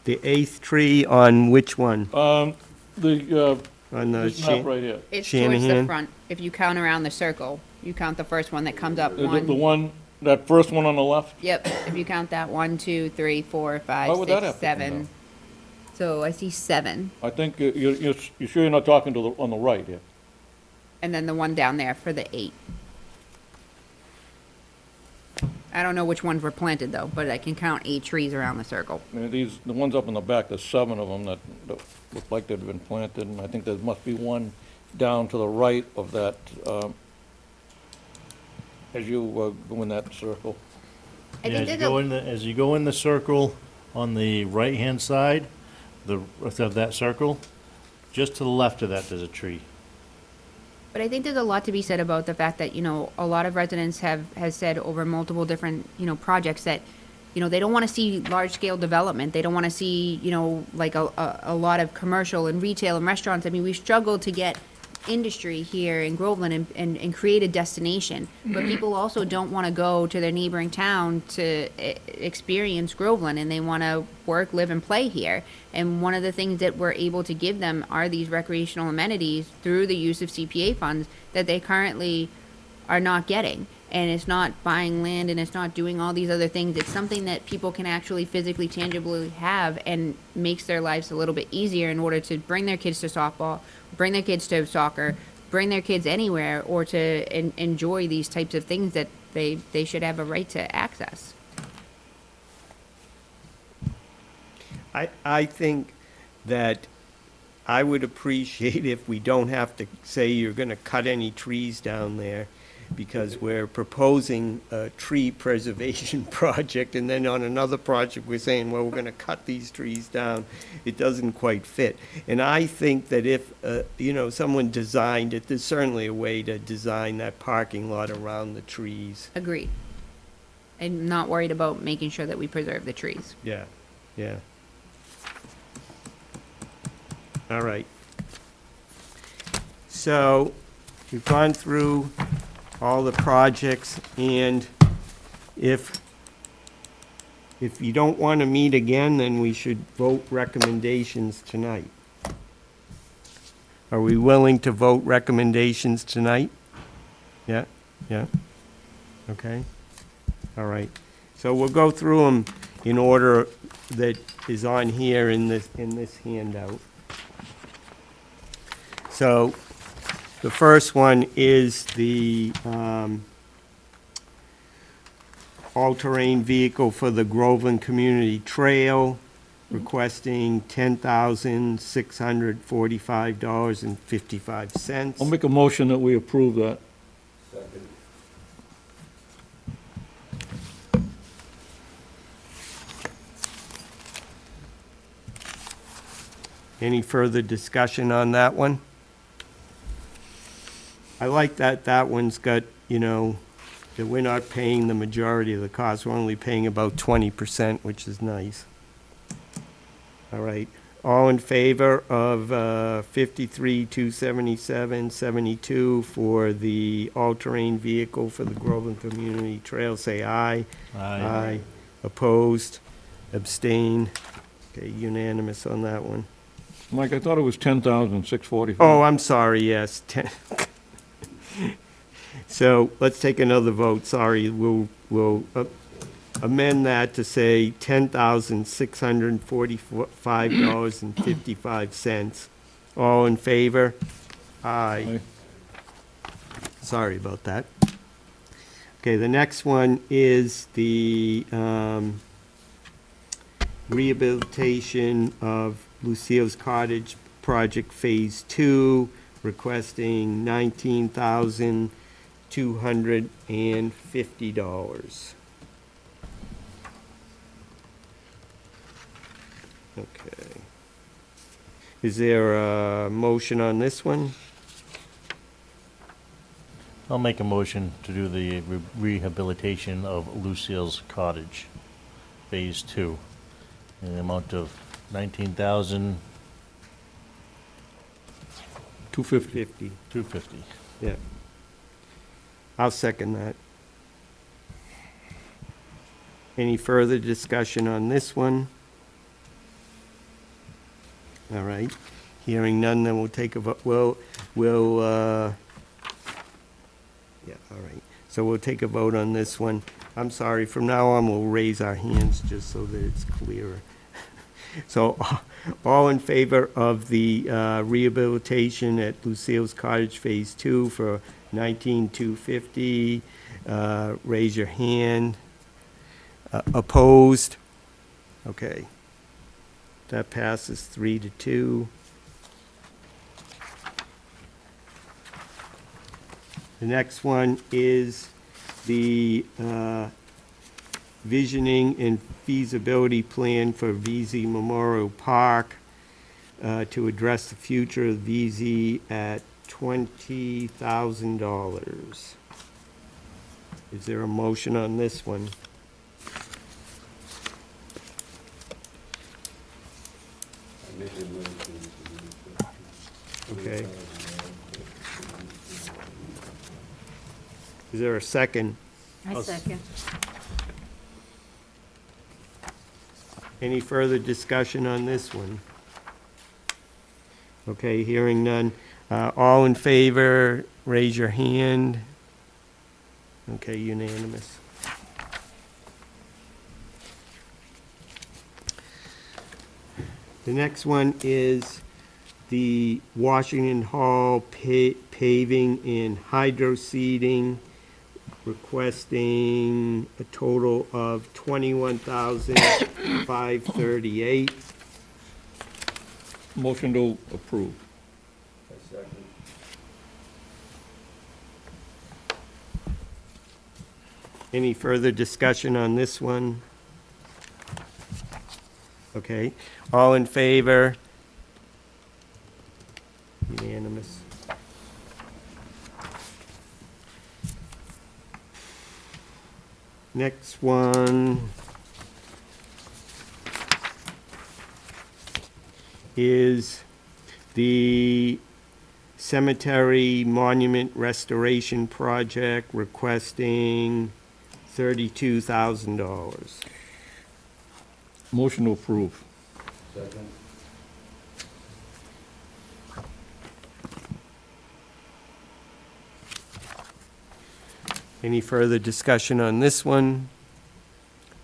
The 8th tree on which one? On On the this map right here. It's towards the Shanahan? front. If you count around the circle, you count the first one that comes up. The One. one, that first one on the left? Yep. If you count that, 1, 2, 3, 4, 5, Why would that 6, have to come 7. down? So I see 7, I think you're sure you're not talking to on the right here? and then the one down there for the 8. I don't know which ones were planted though, but I can count 8 trees around the circle. The ones up in the back, there's 7 of them that look like they've been planted, and I think there must be one down to the right of that, as you go in that circle. I Yeah, think as you there's go a, in the, as you go in the circle on the right-hand side, of that circle, just to the left of that, there's a tree. but I think there's a lot to be said about the fact that, you know, a lot of residents has said over multiple different, you know, projects that, you know, they don't want to see large-scale development. They don't want to see, you know, like a lot of commercial and retail and restaurants. I mean, we've struggled to get industry here in Groveland and create a destination. But people also don't want to go to their neighboring town to experience Groveland, and they want to work, live, and play here. And one of the things that we're able to give them are these recreational amenities through the use of CPA funds that they currently are not getting. And it's not buying land, and it's not doing all these other things. It's something that people can actually physically, tangibly have, and makes their lives a little bit easier in order to bring their kids to softball, bring their kids to soccer, bring their kids anywhere, or to enjoy these types of things that they should have a right to access. I think that I would appreciate if we don't have to say you're gonna cut any trees down there, because we're proposing a tree preservation project, and then on another project, we're saying, well, we're gonna cut these trees down. It doesn't quite fit. And I think that if, you know, someone designed it, there's certainly a way to design that parking lot around the trees. Agreed. I'm not worried about making sure that we preserve the trees. Yeah, yeah. All right. So, we've gone through all the projects, and if you don't want to meet again, then we should vote recommendations tonight. Are we willing to vote recommendations tonight? Yeah, yeah, okay, all right. So we'll go through them in order that is on here in this handout. So, the first one is the all-terrain vehicle for the Groveland Community Trail, requesting $10,645.55. I'll make a motion that we approve that. Any further discussion on that one? I like that one's got, you know, that we're not paying the majority of the cost. We're only paying about 20%, which is nice. All right. All in favor of 53,277.72 for the all-terrain vehicle for the Groveland Community Trail, say aye. Aye. Opposed? Abstain? Okay, unanimous on that one. Mike, I thought it was 10,645. Oh, I'm sorry, yes. So let's take another vote. Sorry, we'll amend that to say $10,645.55. All in favor? Aye. Sorry about that. Okay, the next one is the rehabilitation of Lucille's Cottage Project Phase 2, requesting $19,250. Okay. Is there a motion on this one? I'll make a motion to do the rehabilitation of Lucille's Cottage, Phase 2, in the amount of $19,250. 250. Yeah. I'll second that. Any further discussion on this one? All right. Hearing none, then we'll take a vote. Yeah, all right. So we'll take a vote on this one. I'm sorry, from now on, we'll raise our hands just so that it's clearer. So, all in favor of the rehabilitation at Lucille's Cottage Phase 2 for $19,250, raise your hand. Opposed? Okay. That passes 3-2. The next one is the visioning and feasibility plan for VZ Memorial Park to address the future of VZ at $20,000. Is there a motion on this one? Okay. Is there a second? I second. Any further discussion on this one? Okay, hearing none. All in favor, raise your hand. Okay, unanimous. The next one is the Washington Hall paving and hydro seeding, requesting a total of $21,538. Motion to approve. Any further discussion on this one? Okay, all in favor? Unanimous. Next one is the Cemetery Monument Restoration Project requesting $32,000. Motion to approve. Second. Any further discussion on this one?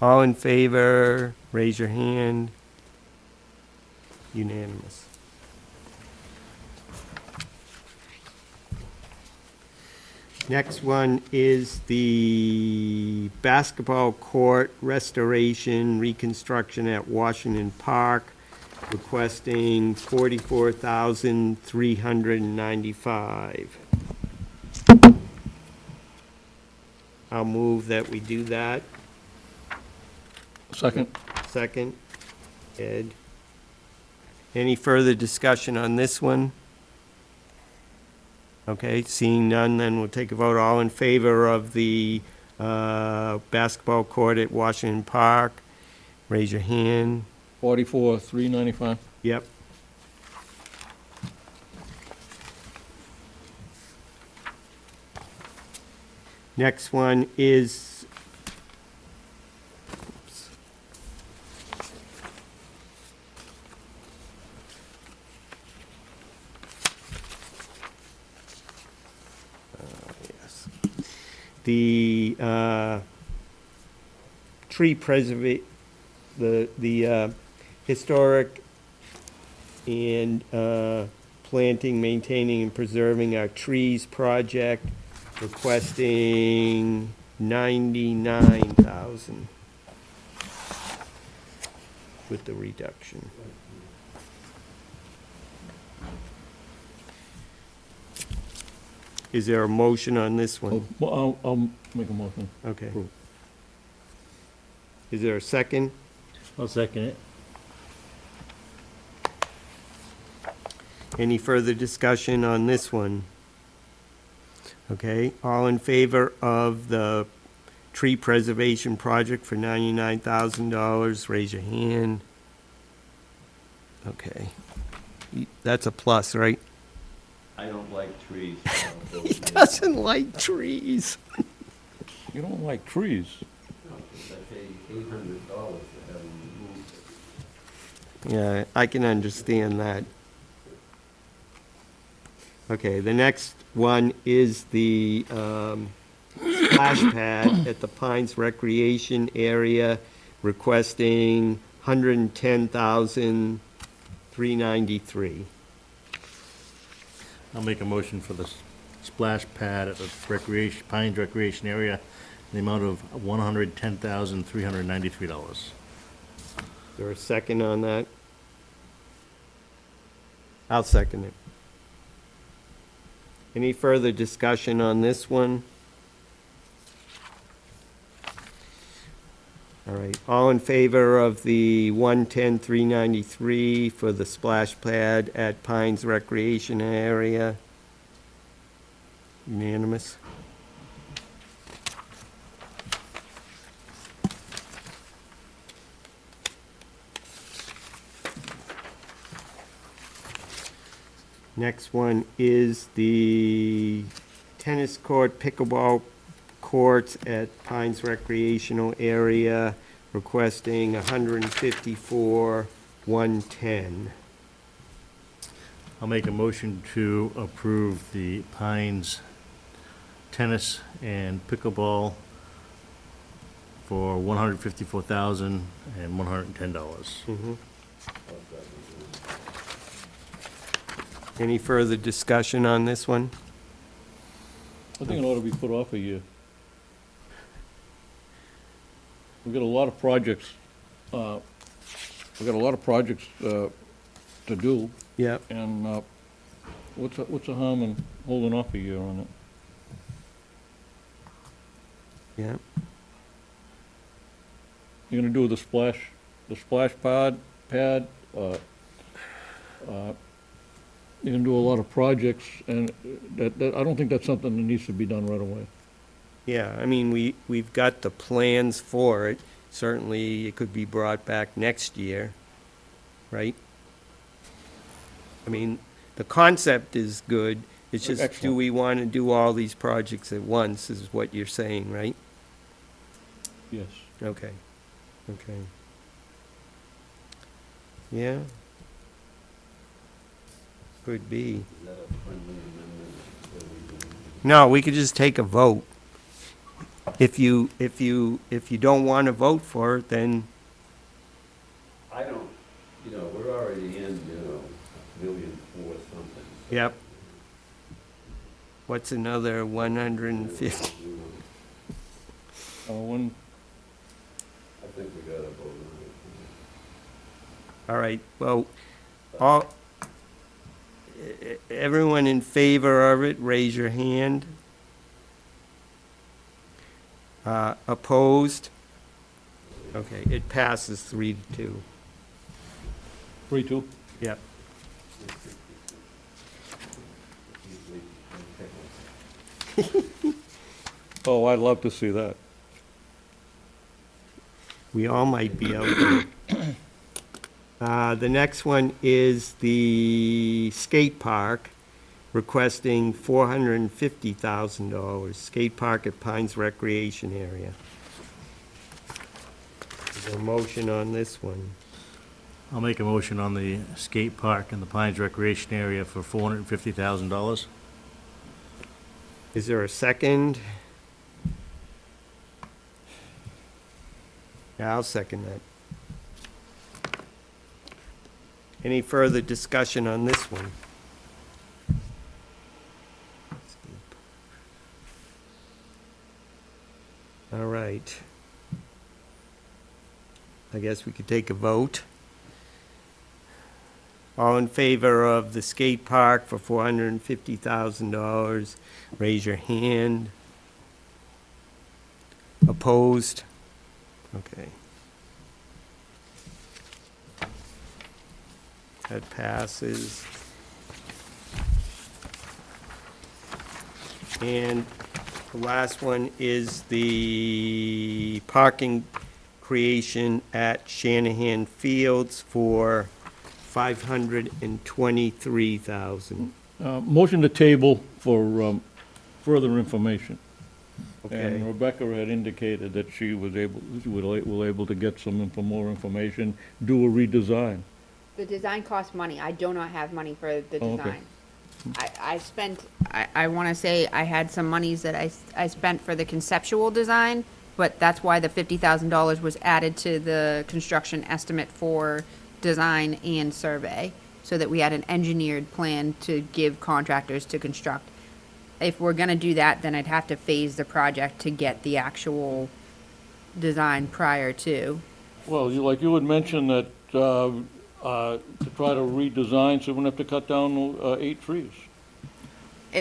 All in favor, raise your hand. Unanimous. Next one is the basketball court restoration, reconstruction at Washington Park, requesting $44,395. I'll move that we do that. Second. Second. Ed. Any further discussion on this one? Okay, seeing none, then we'll take a vote. All in favor of the basketball court at Washington Park, raise your hand. 44,395. Yep. Next one is, oops. Yes. The tree the historic and planting, maintaining, and preserving our trees project, requesting $99,000 with the reduction. Is there a motion on this one? I'll make a motion. Okay. Approve. Is there a second? I'll second it. Any further discussion on this one? Okay, all in favor of the tree preservation project for $99,000, raise your hand. Okay. That's a plus, right? I don't like trees. He doesn't like trees. You don't like trees. No, 'cause I paid $800 to have them removed. Yeah, I can understand that. Okay, the next one is the splash pad at the Pines Recreation Area, requesting $110,393. I'll make a motion for the splash pad at the Pines Recreation Area in the amount of $110,393. Is there a second on that? I'll second it. Any further discussion on this one? All right, all in favor of the $110,393 for the splash pad at Pines Recreation Area? Unanimous? Next one is the tennis court, pickleball courts at Pines Recreational Area, requesting $154,110. I'll make a motion to approve the Pines tennis and pickleball for $154,110. Any further discussion on this one? I think it ought to be put off a year. We've got a lot of projects, to do, Yep. and what's the harm in holding off a year on it? Yeah. you're gonna do the splash pad, you're gonna do a lot of projects, and that, I don't think that's something that needs to be done right away. Yeah, I mean, we've got the plans for it. Certainly, it could be brought back next year, right? I mean, the concept is good. It's just, do Excellent. we want to do all these projects at once, is what you're saying, right? Yes. Okay, okay. Yeah. Could be. Is that a friendly amendment that we can? No, we could just take a vote. If you don't want to vote for it, then, I don't, we're already in, $1.4 million something. yep. What's another 150? When, I think we gotta vote on it. All right, well, everyone in favor of it, raise your hand. Opposed? Okay, it passes 3-2. 3-2? Yep. Oh, I'd love to see that. We all might be able to. The next one is the skate park, requesting $450,000, skate park at Pines Recreation Area. Is there a motion on this one? I'll make a motion on the skate park in the Pines Recreation Area for $450,000. Is there a second? Yeah, I'll second that. Any further discussion on this one? All right. I guess we could take a vote. All in favor of the skate park for $450,000, raise your hand. Opposed? Okay. That passes. And the last one is the parking creation at Shanahan Fields for $523,000. Motion to table for further information. Okay. And Rebecca had indicated that she was able to get some more information, do a redesign. The design costs money. I do not have money for the Oh, okay. design. I spent, I want to say I had some monies that I spent for the conceptual design, but that's why the $50,000 was added to the construction estimate for design and survey, so that we had an engineered plan to give contractors to construct. If we're gonna do that, then I'd have to phase the project to get the actual design prior to. Well, like you had mentioned that to try to redesign, so we wouldn't have to cut down 8 trees.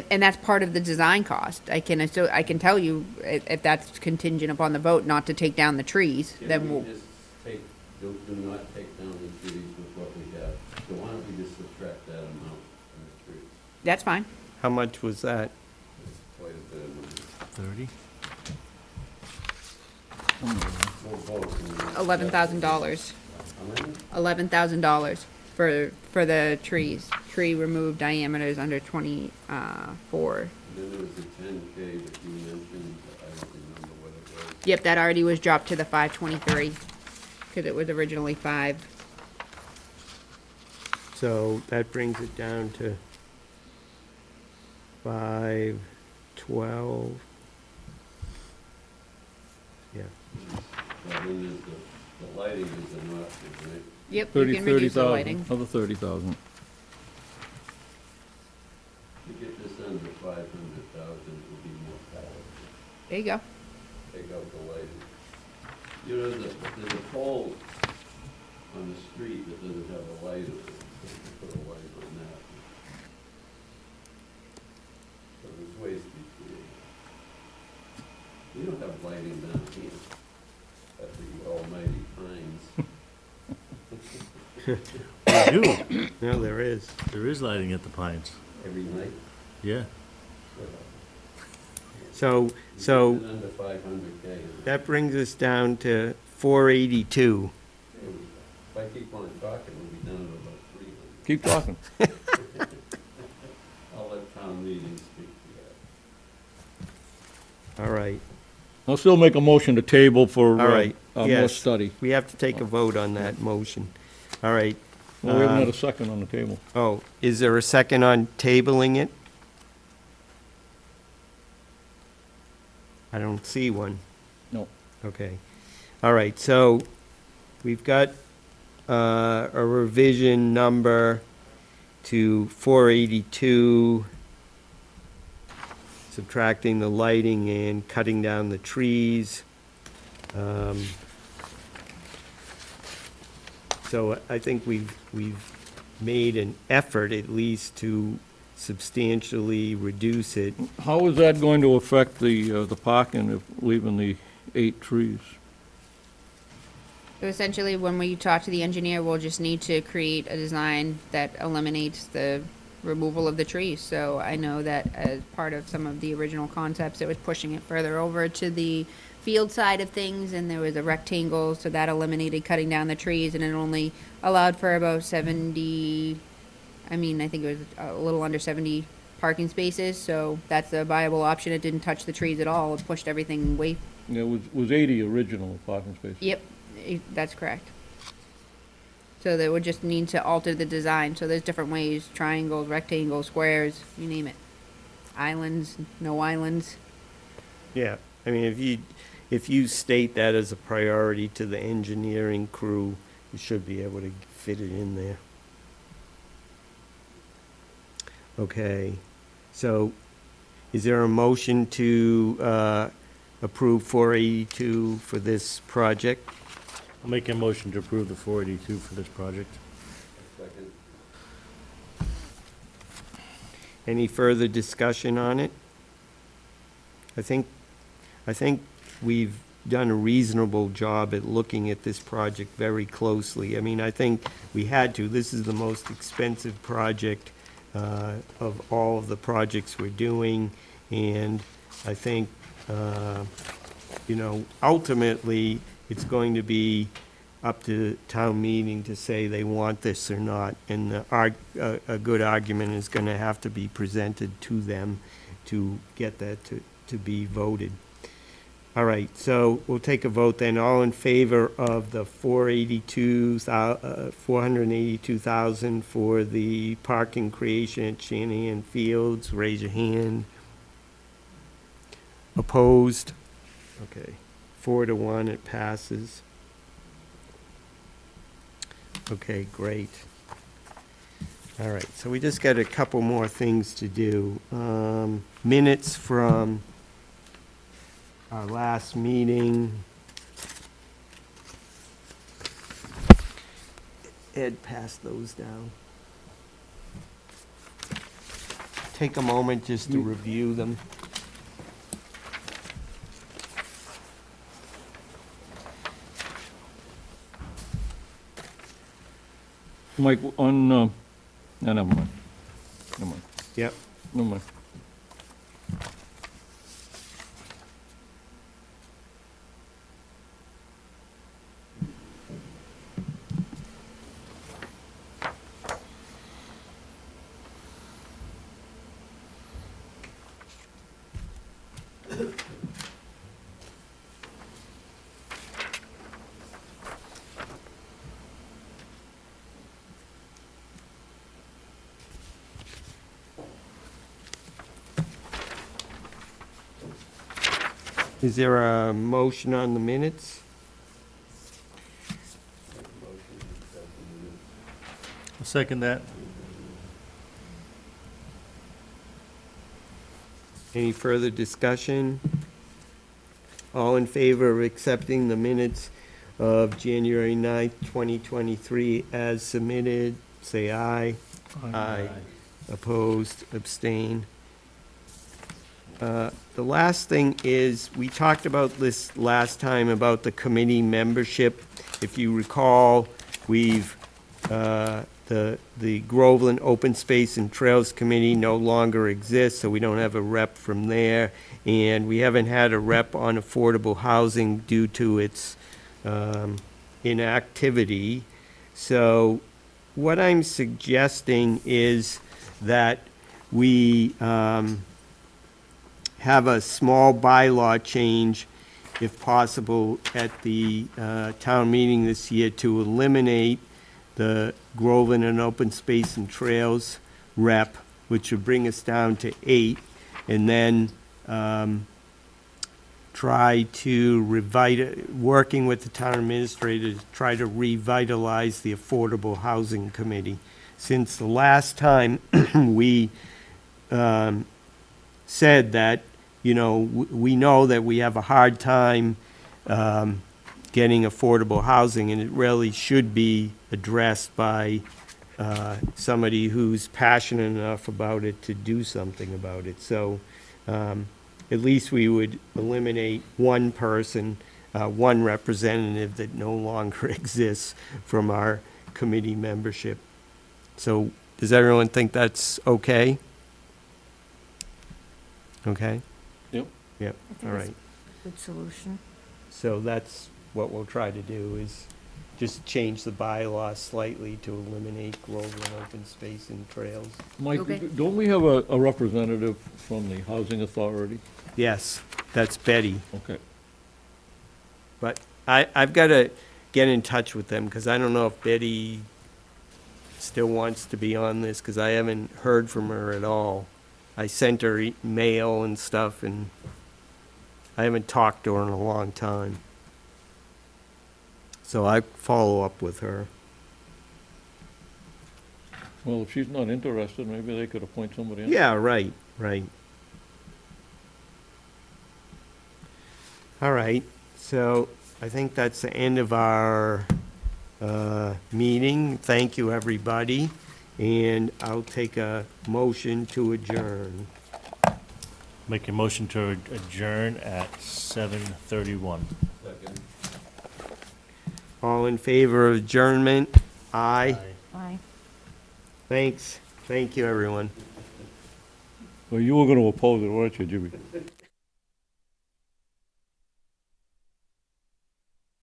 And that's part of the design cost. I can tell you, if that's contingent upon the vote not to take down the trees, then Can we'll, we just do not take down the trees with what we have? So why don't we just subtract that amount from the trees? that's fine. How much was that? It's quite a bit of money. 30? We'll vote and- $11,000. How many? $11,000 for the trees. Tree removed diameters under 24. And then there was the 10K that you mentioned, I don't remember what it was. Yep, that already was dropped to the 523, because it was originally 5. So that brings it down to 512. Yeah. Well, then there's the lighting is an option, right? Yep, you can reduce the lighting. Another 30,000. To get this under 500,000, it would be more palatable. There you go. Take out the lighting. There's a pole on the street that doesn't have a light on it, so you can put a light on that. So there's ways to be creative. We don't have lighting down here at the Almighty We do. No, there is. There is lighting at the Pines. Every night. Yeah. So Under 500K. that brings us down to 482. If I keep on talking, we'll be down to about 300. Keep talking. I'll let town meeting speak to that. All right, I'll still make a motion to table for, all right. more Yes. study. We have to take a vote on that motion. All right. Well, we haven't had a second on the table. Oh, is there a second on tabling it? I don't see one. No. Okay. All right, so we've got a revision number to 482, subtracting the lighting and cutting down the trees. So I think we've made an effort at least to substantially reduce it. How is that going to affect the parking of leaving the 8 trees? So essentially, when we talk to the engineer, we'll just need to create a design that eliminates the removal of the trees. So I know that as part of some of the original concepts, it was pushing it further over to the field side of things, and there was a rectangle, so that eliminated cutting down the trees, and it only allowed for about 70, I think it was a little under 70 parking spaces, so that's a viable option. It didn't touch the trees at all. It pushed everything way. Yeah, it was 80 original parking spaces. Yep, that's correct. So they would just need to alter the design. So there's different ways, triangles, rectangles, squares, you name it. Islands, no islands. Yeah, I mean, if you state that as a priority to the engineering crew, you should be able to fit it in there. Okay, so is there a motion to approve 482 for this project? I'll make a motion to approve the 482 for this project. Second. Any further discussion on it? I think we've done a reasonable job at looking at this project very closely. I mean, I think we had to. This is the most expensive project of all of the projects we're doing, and I think, ultimately, it's going to be up to town meeting to say they want this or not, and a good argument is going to have to be presented to them to get that to be voted. All right, so we'll take a vote then. All in favor of the 482,000 for the parking creation at Shanahan Fields, raise your hand. Opposed? Okay, 4-1, it passes. Okay, great. All right, so we just got a couple more things to do. Minutes from our last meeting. Ed passed those down. Take a moment just to review them. Mike, on, no, never mind. Never mind. Yep. Never mind. Is there a motion on the minutes? I'll second that. Any further discussion? All in favor of accepting the minutes of January 9th, 2023 as submitted, say aye. Aye. Opposed, abstain. The last thing is, we talked about this last time about the committee membership. If you recall, we've the Groveland Open Space and Trails Committee no longer exists, so we don't have a rep from there. And we haven't had a rep on affordable housing due to its inactivity. So what I'm suggesting is that we have a small bylaw change, if possible, at the town meeting this year to eliminate the Groveland and Open Space and Trails rep, which would bring us down to 8, and then try to working with the town administrator to try to revitalize the Affordable Housing Committee. Since the last time we said that, you know, we know that we have a hard time getting affordable housing, and it really should be addressed by somebody who's passionate enough about it to do something about it. So at least we would eliminate one person, one representative that no longer exists from our committee membership. So does everyone think that's okay? Okay? Yep. Yep, I think all that's right. a good solution. So that's what we'll try to do, is just change the bylaw slightly to eliminate Groveland Open Space and Trails. Mike, Okay. don't we have a representative from the Housing Authority? Yes, that's Betty. Okay. But I've got to get in touch with them, because I don't know if Betty still wants to be on this, because I haven't heard from her at all. I sent her mail and stuff, and I haven't talked to her in a long time. So I follow up with her. Well, if she's not interested, maybe they could appoint somebody else. Yeah, right, right. All right, so I think that's the end of our meeting. Thank you, everybody, and I'll take a motion to adjourn. Make a motion to adjourn at 7:31. Second. All in favor of adjournment? Aye. Aye. Thanks. Thank you, everyone. Well, you were gonna oppose it, weren't you, Jimmy?